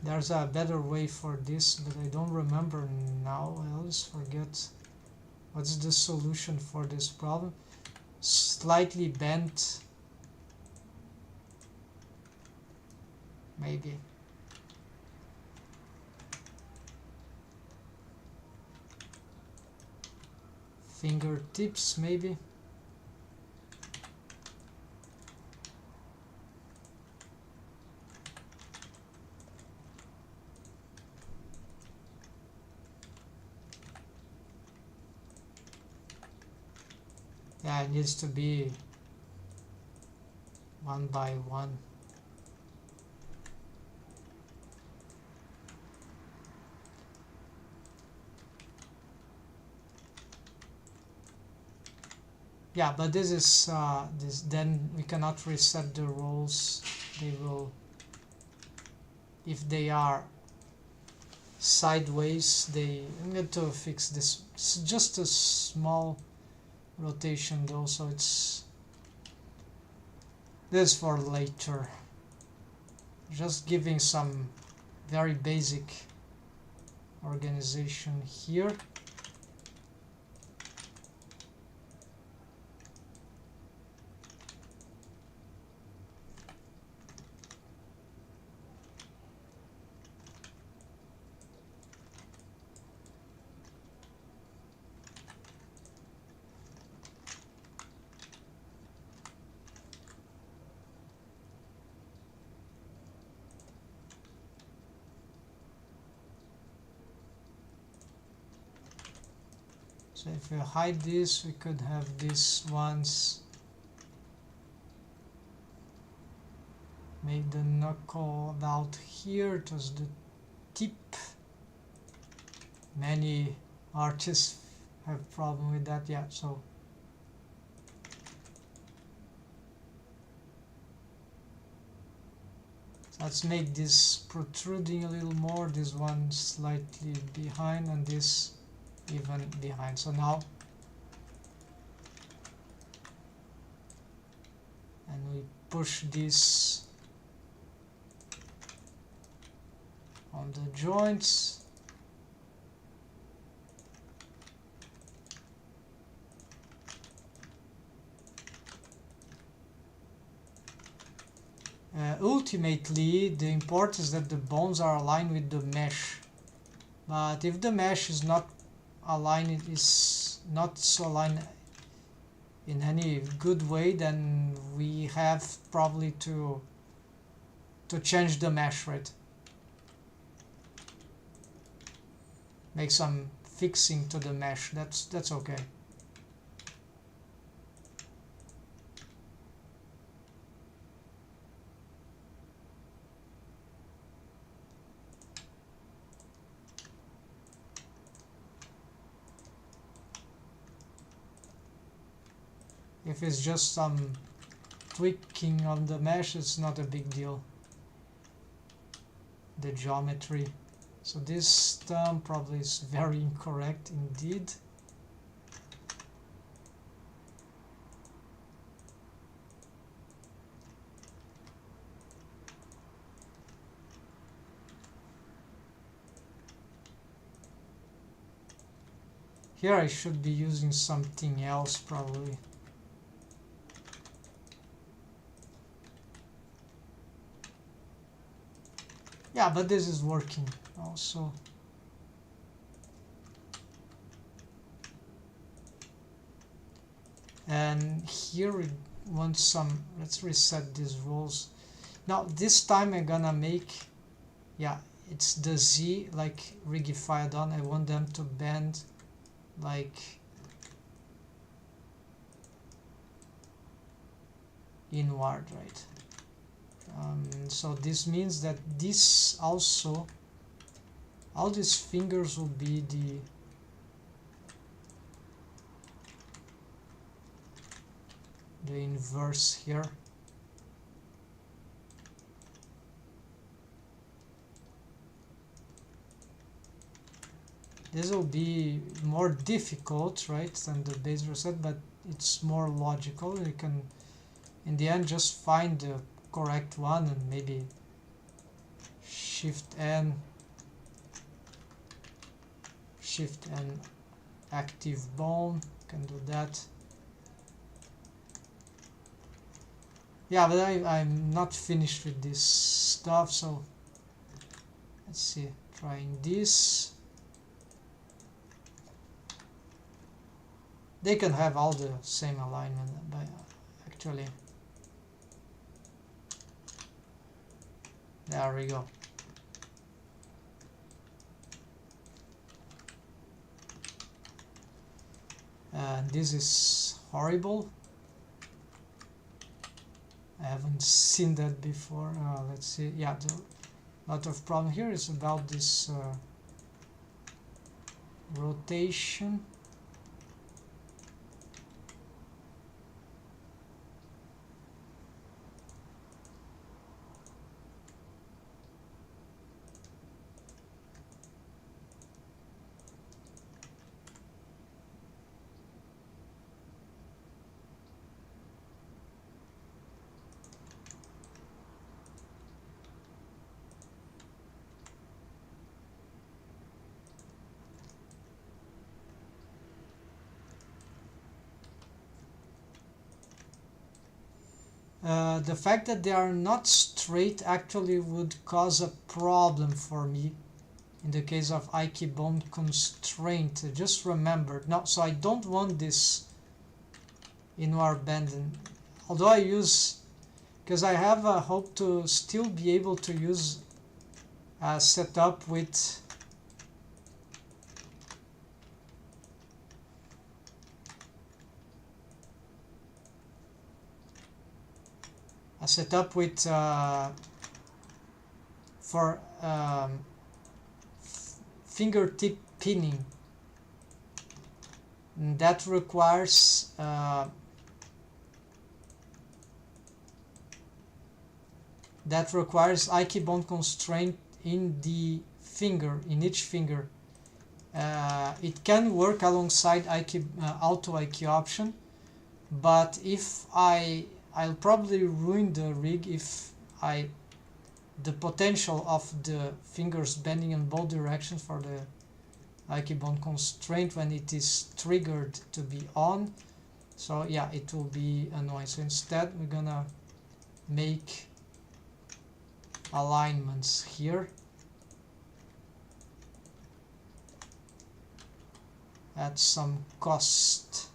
There's a better way for this, but I don't remember now. I always forget what's the solution for this problem. Slightly bent, maybe. Fingertips, maybe. Yeah, it needs to be one by one. Yeah, but this is this. Then we cannot reset the rolls. They will, if they are sideways. I'm going to fix this. It's just a small rotation though, so it's this for later. Just giving some very basic organization here. So if we hide this, we could have this once. Make the knuckle about here. It was the tip. Many artists have problem with that. Yeah, so let's make this protruding a little more. This one slightly behind, and this even behind. So now, and we push this on the joints. Ultimately, the important is that the bones are aligned with the mesh. But if the mesh is not aligned, it is not so aligned in any good way, then we have probably to change the mesh, right? Make some fixing to the mesh. That's okay. If it's just some tweaking on the mesh, it's not a big deal. The geometry. So this term probably is very incorrect indeed. Here I should be using something else probably. Yeah, but this is working also. And here we want some, let's reset these roles. Now this time I'm gonna make, yeah, it's the Z like rigified on. I want them to bend like inward, right? So this means that this also, all these fingers will be the inverse here. This will be more difficult, right, than the base reset, but it's more logical. You can, in the end, just find the correct one and maybe Shift N active bone. Can do that. Yeah, but I'm not finished with this stuff, so let's see. Trying this. They can have all the same alignment, but actually, there we go. And this is horrible. I haven't seen that before. Let's see. Yeah, the lot of problem here is about this rotation. The fact that they are not straight actually would cause a problem for me in the case of Ike bone constraint. Just remember, no, so I don't want this inward bend, although I use, because I have a hope to still be able to use a setup with for fingertip pinning. And that requires Ike bone constraint in the finger, in each finger. It can work alongside auto Ike option, but if I'll probably ruin the rig if the potential of the fingers bending in both directions for the Ike bone constraint when it is triggered to be on. So yeah, it will be annoying. So instead we're gonna make alignments here at some cost.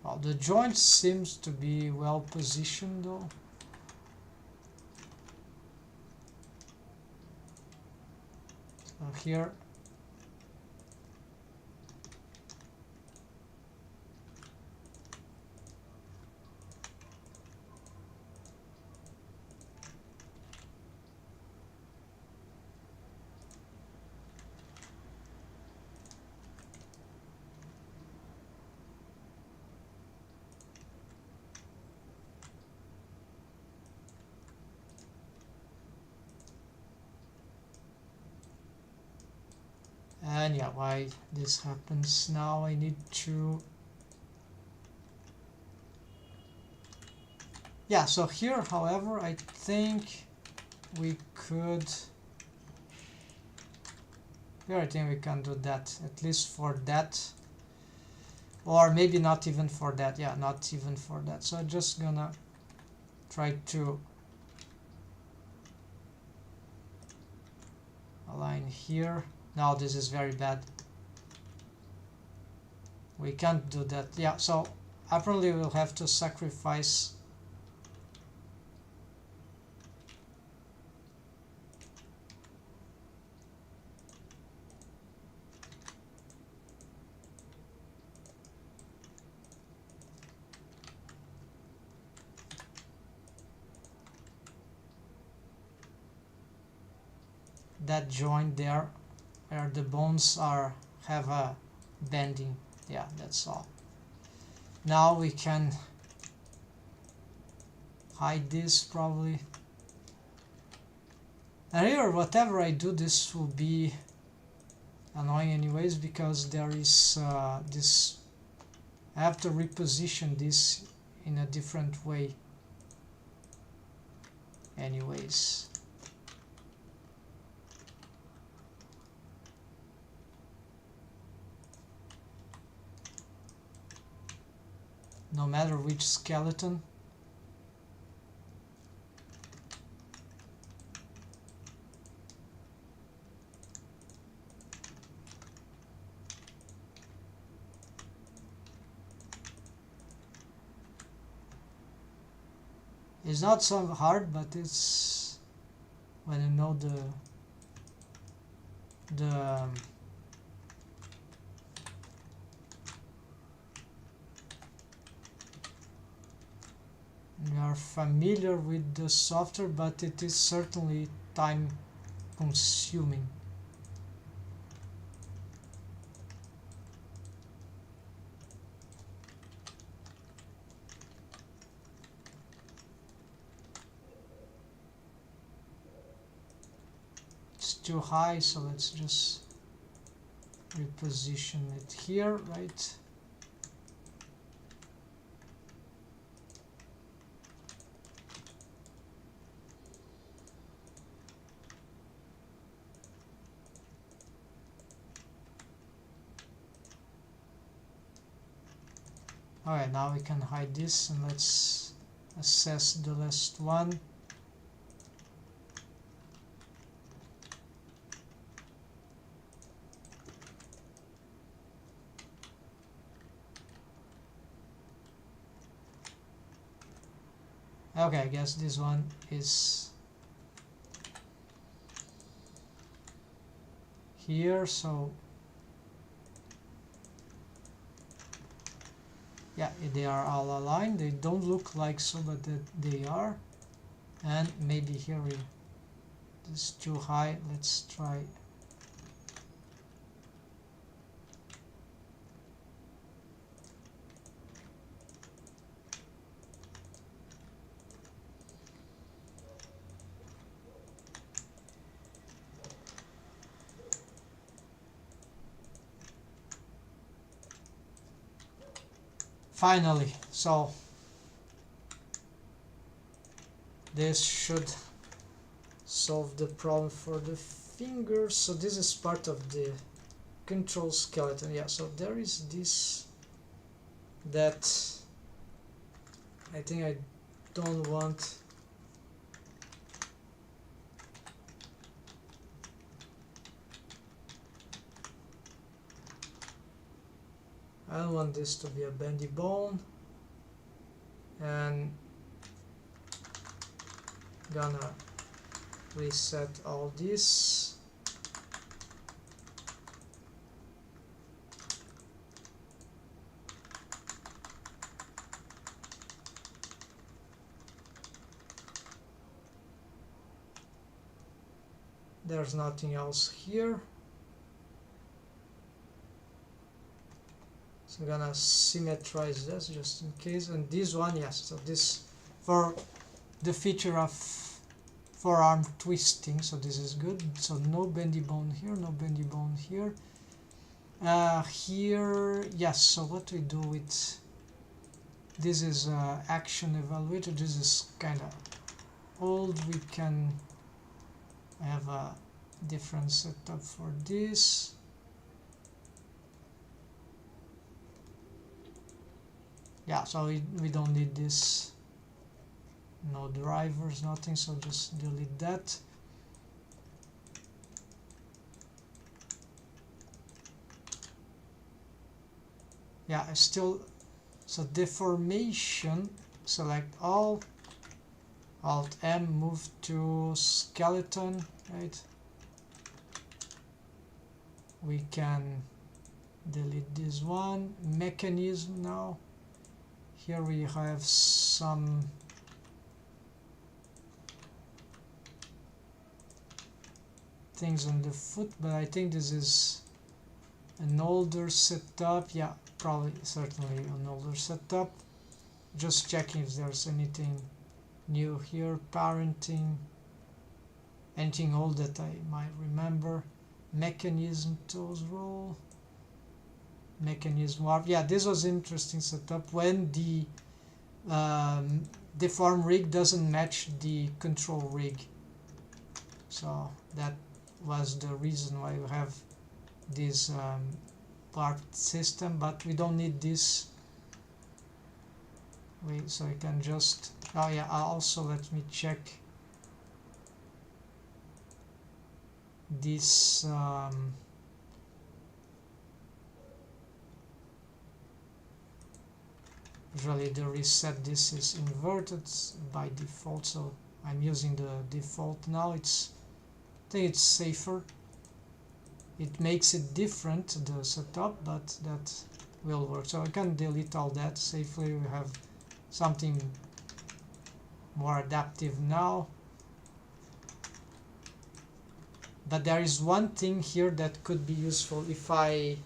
Well, the joint seems to be well positioned though. So here and yeah, why this happens now, I need to, yeah, so here however I think we could, here I think we can do that, at least for that, or maybe not even for that. Yeah, not even for that. So I'm just gonna try to align here. Now this is very bad. We can't do that. Yeah, so apparently we'll have to sacrifice that joint there where the bones have a bending. Yeah, that's all. Now we can hide this probably. And here, whatever I do, this will be annoying anyways, because there is this. I have to reposition this in a different way anyways. No matter which skeleton. It's not so hard, but it's when you know the you are familiar with the software, but it is certainly time consuming. It's too high, so let's just reposition it here, right? Alright, now we can hide this, and let's assess the last one. Okay, I guess this one is here, so yeah, they are all aligned. They don't look like so, but they are. And maybe here this is too high. Let's try. Finally, so this should solve the problem for the fingers. So this is part of the control skeleton. Yeah, so there is this that I think I don't want. I don't want this to be a bendy bone, and gonna reset all this. There's nothing else here. So I'm gonna symmetrize this just in case. And this one, yes, so this for the feature of forearm twisting, so this is good. So no bendy bone here, no bendy bone here. Here, yes, so what we do with this is action evaluator. This is kind of old. We can have a different setup for this. Yeah, so we don't need this, no drivers, nothing, so just delete that. Yeah, I still, so deformation, select all, Alt M, move to skeleton, right? We can delete this one, mechanism now. Here we have some things on the foot, but I think this is an older setup. Yeah, probably, certainly an older setup. Just checking if there's anything new here. Parenting, anything old that I might remember. Mechanism tools role, mechanism warp. Yeah, this was interesting setup when the deform rig doesn't match the control rig. So that was the reason why you have this warped system, but we don't need this. Wait, so I can just, oh yeah, also let me check this usually the reset, this is inverted by default, so I'm using the default now. I think it's safer. It makes it different, the setup, but that will work. So I can delete all that safely. We have something more adaptive now. But there is one thing here that could be useful. If I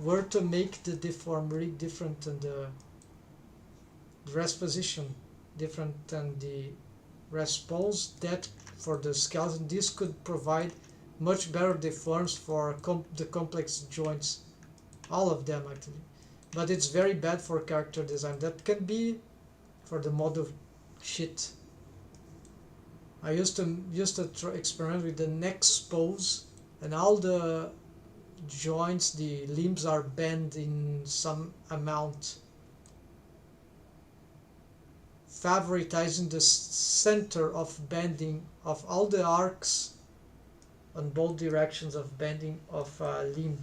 were to make the deform rig different than the rest position, different than the rest pose, that for the skeleton, this could provide much better deforms for the complex joints, all of them actually. But it's very bad for character design. That can be for the model shit. I used to experiment with the next pose, and all the joints, the limbs are bent in some amount, favoritizing the center of bending of all the arcs on both directions of bending of limb.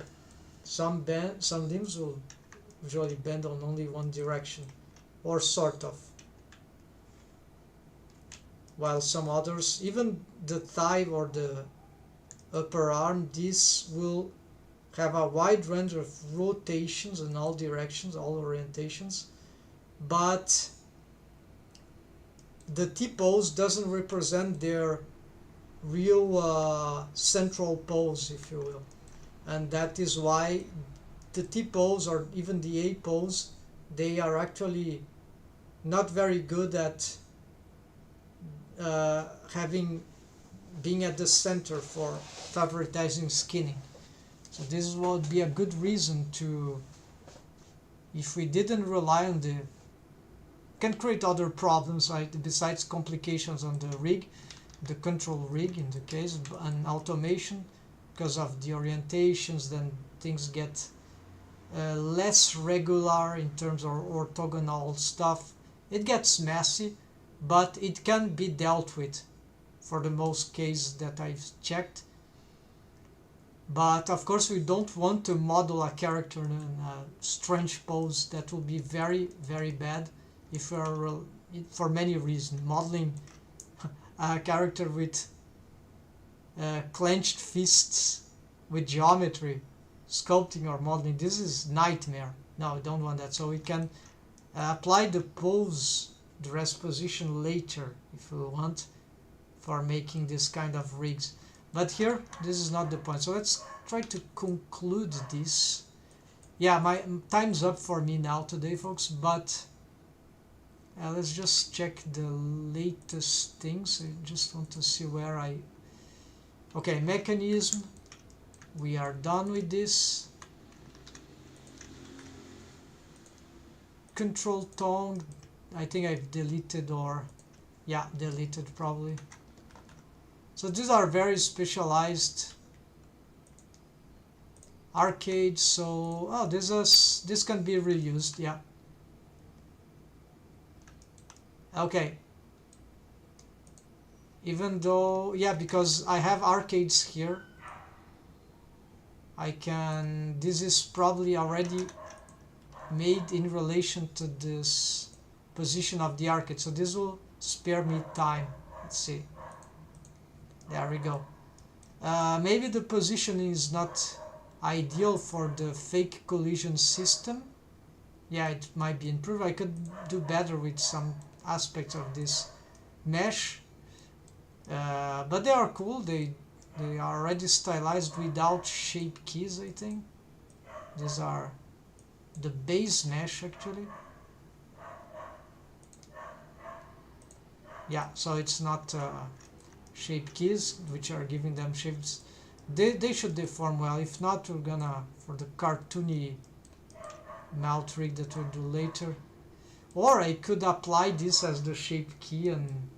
Some limbs will usually bend on only one direction, or sort of, while some others, even the thigh or the upper arm, this will have a wide range of rotations in all directions, all orientations, but the T-pose doesn't represent their real central pose, if you will, and that is why the T-pose or even the A-pose, they are actually not very good at being at the center for favoritizing skinning. So this would be a good reason to, if we didn't rely on the, can create other problems, right, besides complications on the rig, the control rig in the case, and automation, because of the orientations, then things get less regular in terms of orthogonal stuff. It gets messy, but it can be dealt with for the most cases that I've checked. But of course we don't want to model a character in a strange pose. That will be very, very bad if we are, for many reasons. Modeling a character with clenched fists with geometry, sculpting or modeling, this is nightmare. No, we don't want that. So we can apply the pose, the rest position later if we want, for making this kind of rigs. But here, this is not the point. So let's try to conclude this. Yeah, my time's up for me now today, folks, but let's just check the latest things. I just want to see where I... Okay, mechanism. We are done with this. Control tone. I think I've deleted, or... yeah, deleted probably. So these are very specialized arcades. So this can be reused. Yeah. Okay. Even though, yeah, because I have arcades here, I can, this is probably already made in relation to this position of the arcade, so this will spare me time. Let's see, there we go. Maybe the positioning is not ideal for the fake collision system. Yeah, it might be improved. I could do better with some aspects of this mesh, but they are cool. They They are already stylized without shape keys, I think. These are the base mesh actually. Yeah, so it's not shape keys which are giving them shapes. They should deform well. If not, we're gonna, for the cartoony mount rig that we'll do later. Or I could apply this as the shape key and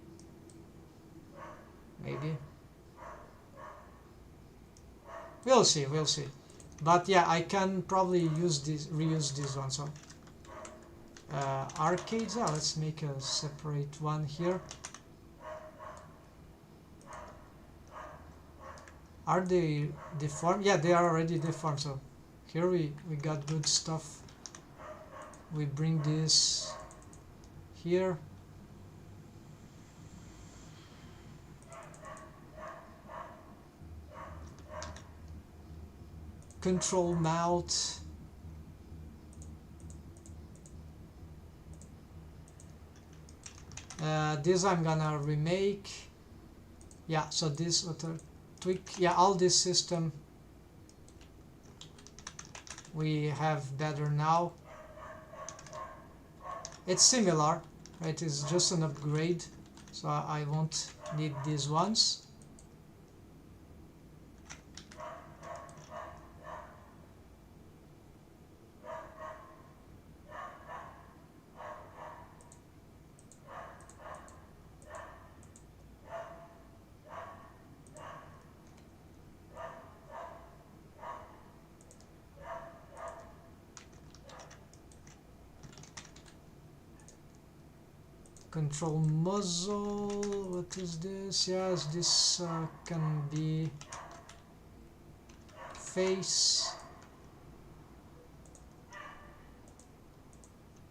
maybe. We'll see, we'll see. But yeah, I can probably use this, reuse this one. So arcades, yeah, let's make a separate one here. Are they deformed? Yeah, they are already deformed. So here we got good stuff. We bring this here. Control mount. This I'm gonna remake. Yeah, so this auto tweak. Yeah, all this system we have better now. It's similar, right? It's just an upgrade, so I won't need these ones. Control muzzle, what is this? Yes, this can be face.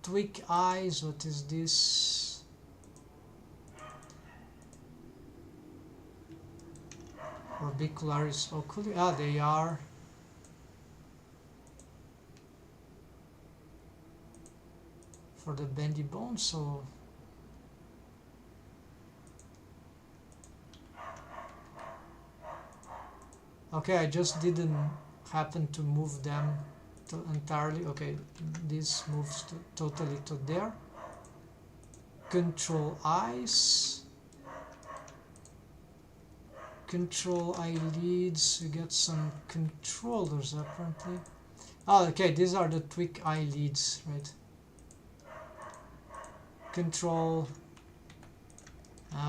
Tweak eyes, what is this? Orbicularis oculi, ah, they are. For the bendy bone, so okay, I just didn't happen to move them entirely. Okay, this moves totally to there. Control eyes. Control eyelids. We get some controllers apparently. Oh, okay, these are the tweak eyelids, right? Control.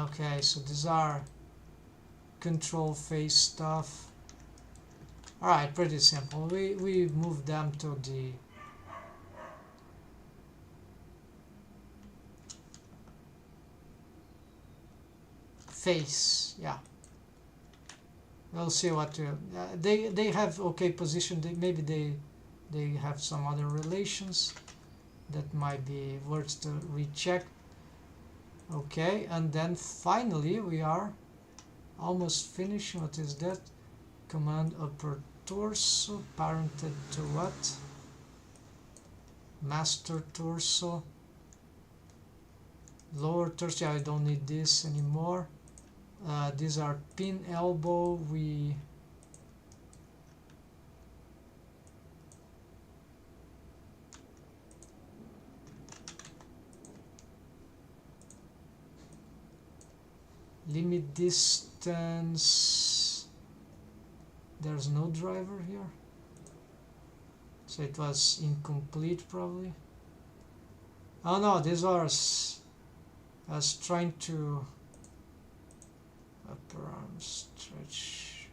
Okay, so these are control face stuff. Alright, pretty simple. We move them to the face. Yeah, we'll see what they have. Okay, position. Maybe they have some other relations that might be worth to recheck. Okay, and then finally we are almost finished. What is that? Command upper torso, parented to what? Master torso. Lower torso, yeah, I don't need this anymore. These are pin elbow. We limit distance. There's no driver here, so it was incomplete probably. Oh no, these are I was trying to upper arm stretch.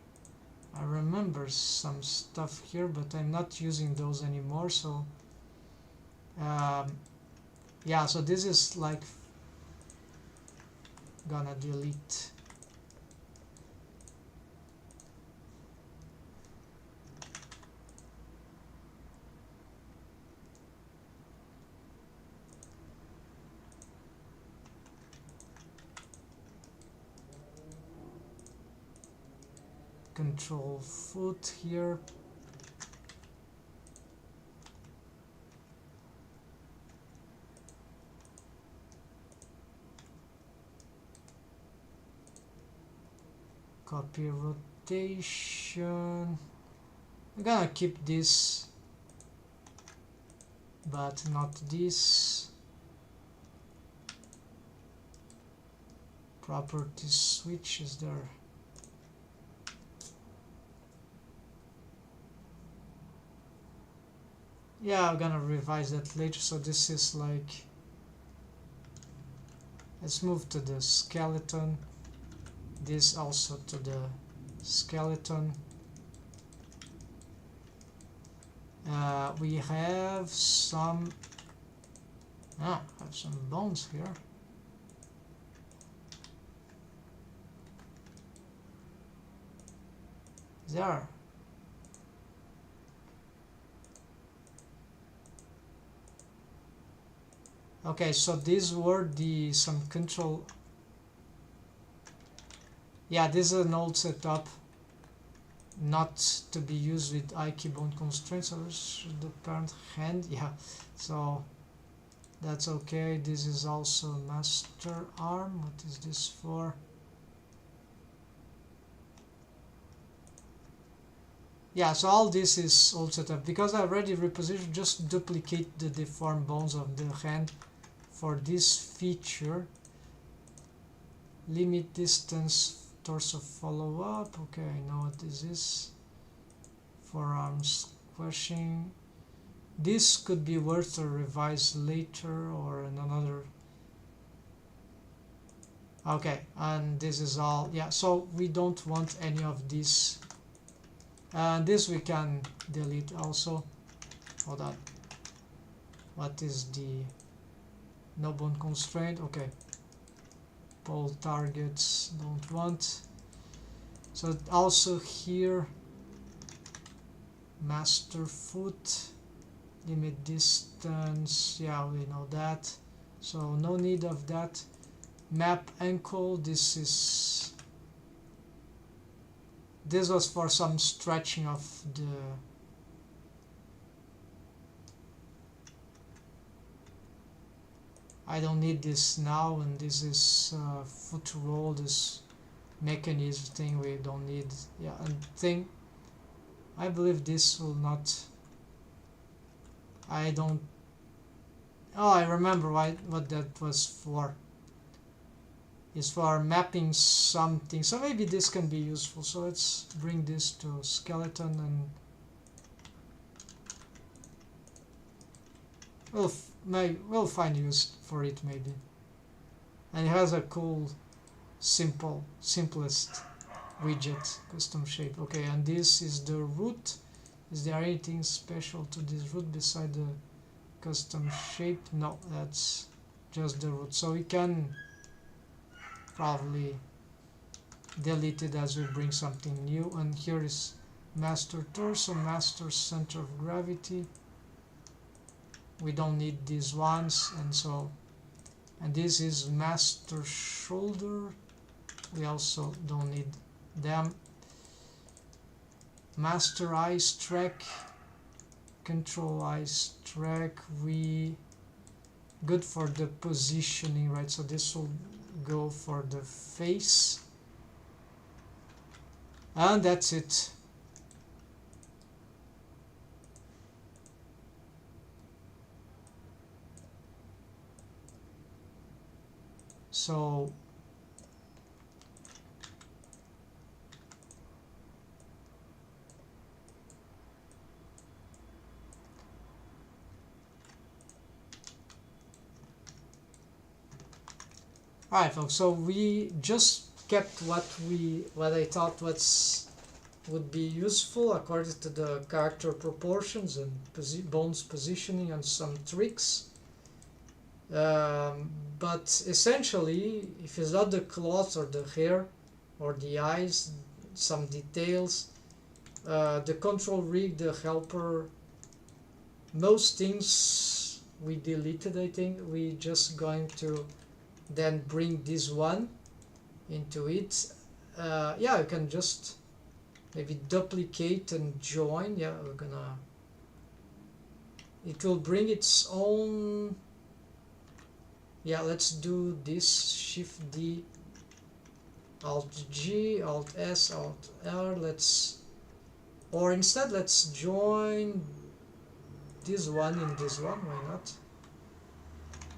I remember some stuff here, but I'm not using those anymore, so yeah, so this is like gonna delete. Control foot here. Copy orientation. I'm gonna keep this, but not this. Property switch is there. Yeah, I'm gonna revise that later. So this is like, let's move to the skeleton. This also to the skeleton. We have some bones here. There. Okay, so these were some control. Yeah, this is an old setup, not to be used with IK bone constraints or the parent hand. Yeah, so that's okay. This is also master arm. What is this for? Yeah, so all this is old setup. Because I already repositioned, just duplicate the deformed bones of the hand for this feature. Limit distance, torso follow up. Okay, I know what this is. Forearms squashing. This could be worth to revise later or in another. Okay, and this is all. Yeah, so we don't want any of this. And this we can delete also. Hold on. What is the no bone constraint? Okay. Pole targets don't want. So also here, master foot, limit distance. Yeah, we know that. So no need of that. Map ankle. This was for some stretching of the I don't need this now, and this is foot roll, this mechanism thing we don't need. Yeah, and thing I believe this will not. I don't. Oh, I remember what that was for. Is for mapping something, so maybe this can be useful. So let's bring this to skeleton, and we'll find use for it maybe. And it has a cool simplest widget, custom shape. Okay, and this is the root. Is there anything special to this root beside the custom shape? No, that's just the root. So we can probably delete it as we bring something new. And here is master torso, master center of gravity. We don't need these ones, and this is master shoulder. We also don't need them. Master eyes track, control eyes track. We good for the positioning, right? So this will go for the face, and that's it. So alright folks, so we just kept what I thought would be useful according to the character proportions and bones positioning and some tricks. But essentially, if it's not the cloth or the hair or the eyes, some details, the control rig, the helper, most things we deleted. I think we just going to then bring this one into it. Yeah, you can just maybe duplicate and join. Yeah, we're gonna, it will bring its own. Yeah, let's do this, shift D. Alt G, Alt S, Alt R. Or instead let's join this one in this one. Why not?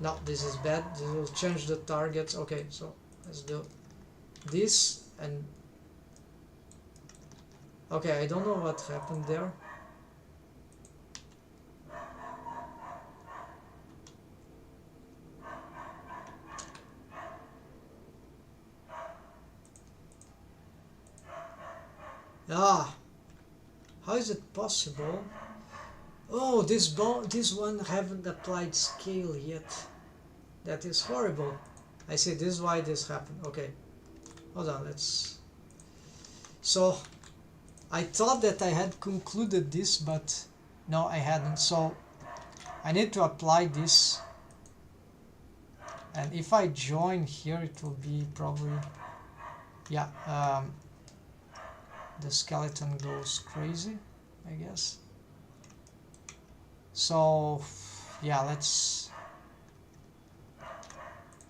No, this is bad. This will change the targets. Okay, so let's do this and okay, I don't know what happened there. Ah, how is it possible? Oh, this one haven't applied scale yet. That is horrible. I see, this is why this happened. Okay, hold on, let's... So, I thought that I had concluded this, but no, I hadn't. So, I need to apply this. And if I join here, it will be probably... Yeah, the skeleton goes crazy, I guess. So, yeah, let's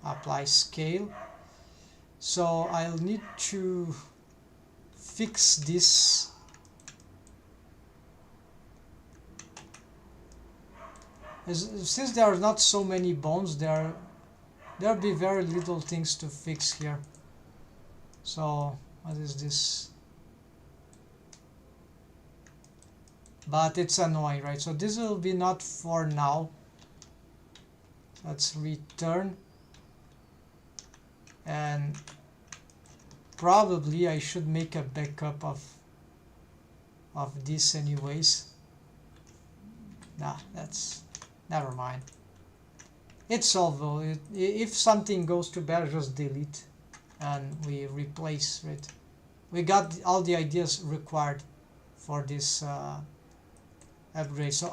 apply scale. So I'll need to fix this. Since there are not so many bones, there'll be very little things to fix here. So what is this? But it's annoying, right? So this will be not for now. Let's return. And probably I should make a backup of this anyways. Nah, that's... never mind. It's solvable. If something goes too bad, just delete and we replace it. We got all the ideas required for this upgrade. So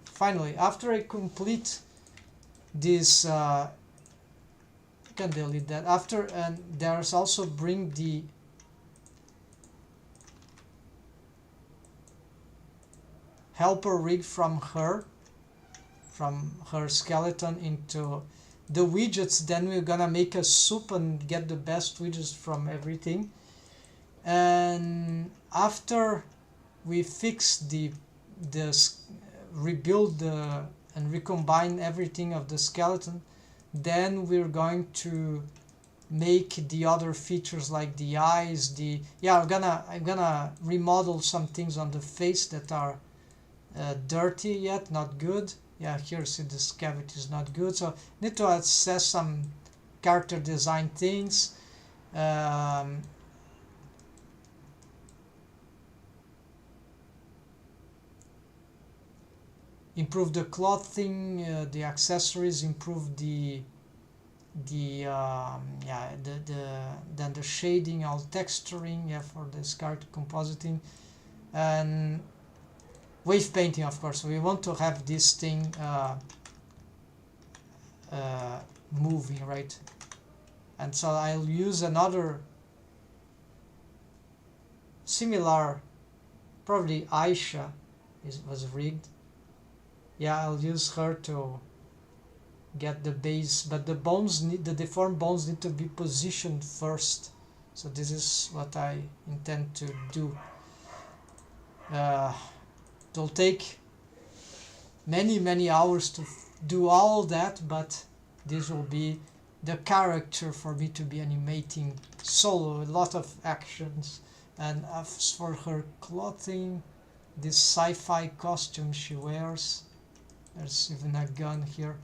finally, after I complete this, I can delete that after, and there's also bring the helper rig from her skeleton into the widgets. Then we're gonna make a soup and get the best widgets from everything. And after we fix rebuild and recombine everything of the skeleton, then we're going to make the other features like the eyes, I'm gonna remodel some things on the face that are dirty yet, not good. Yeah, here see this cavity is not good, so need to assess some character design things. Improve the clothing, the accessories, improve then the shading, all texturing, for this character compositing, and wave painting, of course. We want to have this thing moving, right? And so I'll use another similar, probably Aisha was rigged. Yeah, I'll use her to get the base, but the deformed bones need to be positioned first. So this is what I intend to do. It'll take many hours to do all that, but this will be the character for me to be animating solo, a lot of actions. And as for her clothing, this sci-fi costume she wears, there's even a gun here,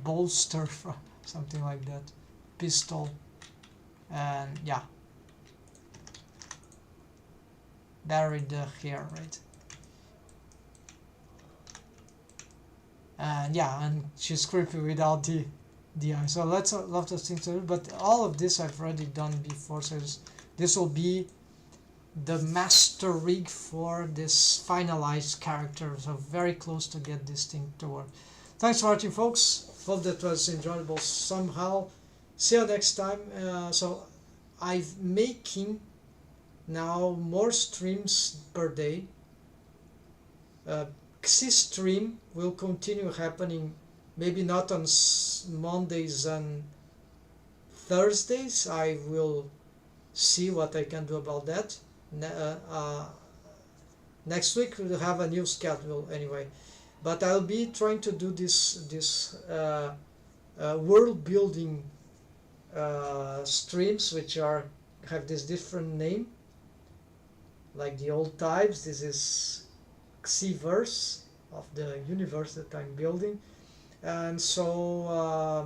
bolster, something like that, pistol, and yeah, buried the hair, right? And yeah, and she's creepy without the eye. So lots of things to do, but all of this I've already done before. So this will be the master rig for this finalized character. So very close to get this thing to work. Thanks for watching, folks. Hope that was enjoyable somehow. See you next time. So I'm making now more streams per day. Pxy stream will continue happening, maybe not on Mondays and Thursdays I will see what I can do about that. Next week we'll have a new schedule anyway, but I'll be trying to do this world building streams, which have this different name, like the old types. This is Pxy-VERSE of the universe that I'm building. And so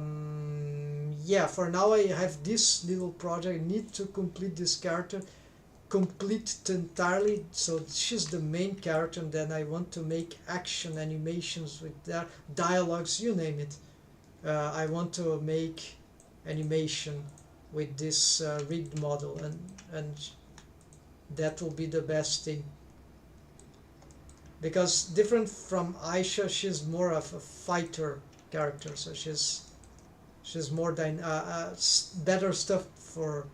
yeah, for now I have this little project. I need to complete this character, complete it entirely, so she's the main character, and then I want to make action animations with that, dialogues, you name it. I want to make animation with this rigged model, and that will be the best thing, because different from Aisha, she's more of a fighter character, so she's more better stuff for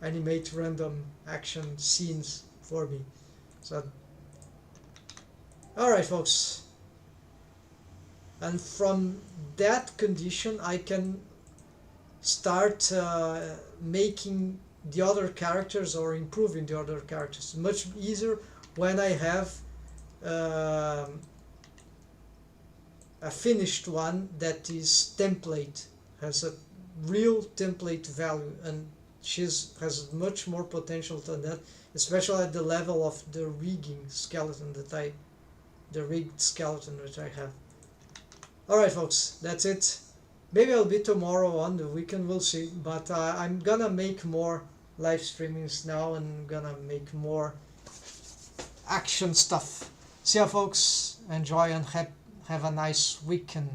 animate random action scenes for me. So alright folks, and from that condition I can start making the other characters or improving the other characters. Much easier when I have a finished one that is template, has a real template value, and has much more potential than that, especially at the level of the rigging skeleton the rigged skeleton which I have. Alright folks, that's it. Maybe I'll be tomorrow on the weekend, we'll see, but I'm gonna make more live streamings now and gonna make more action stuff. See ya folks, enjoy and have a nice weekend.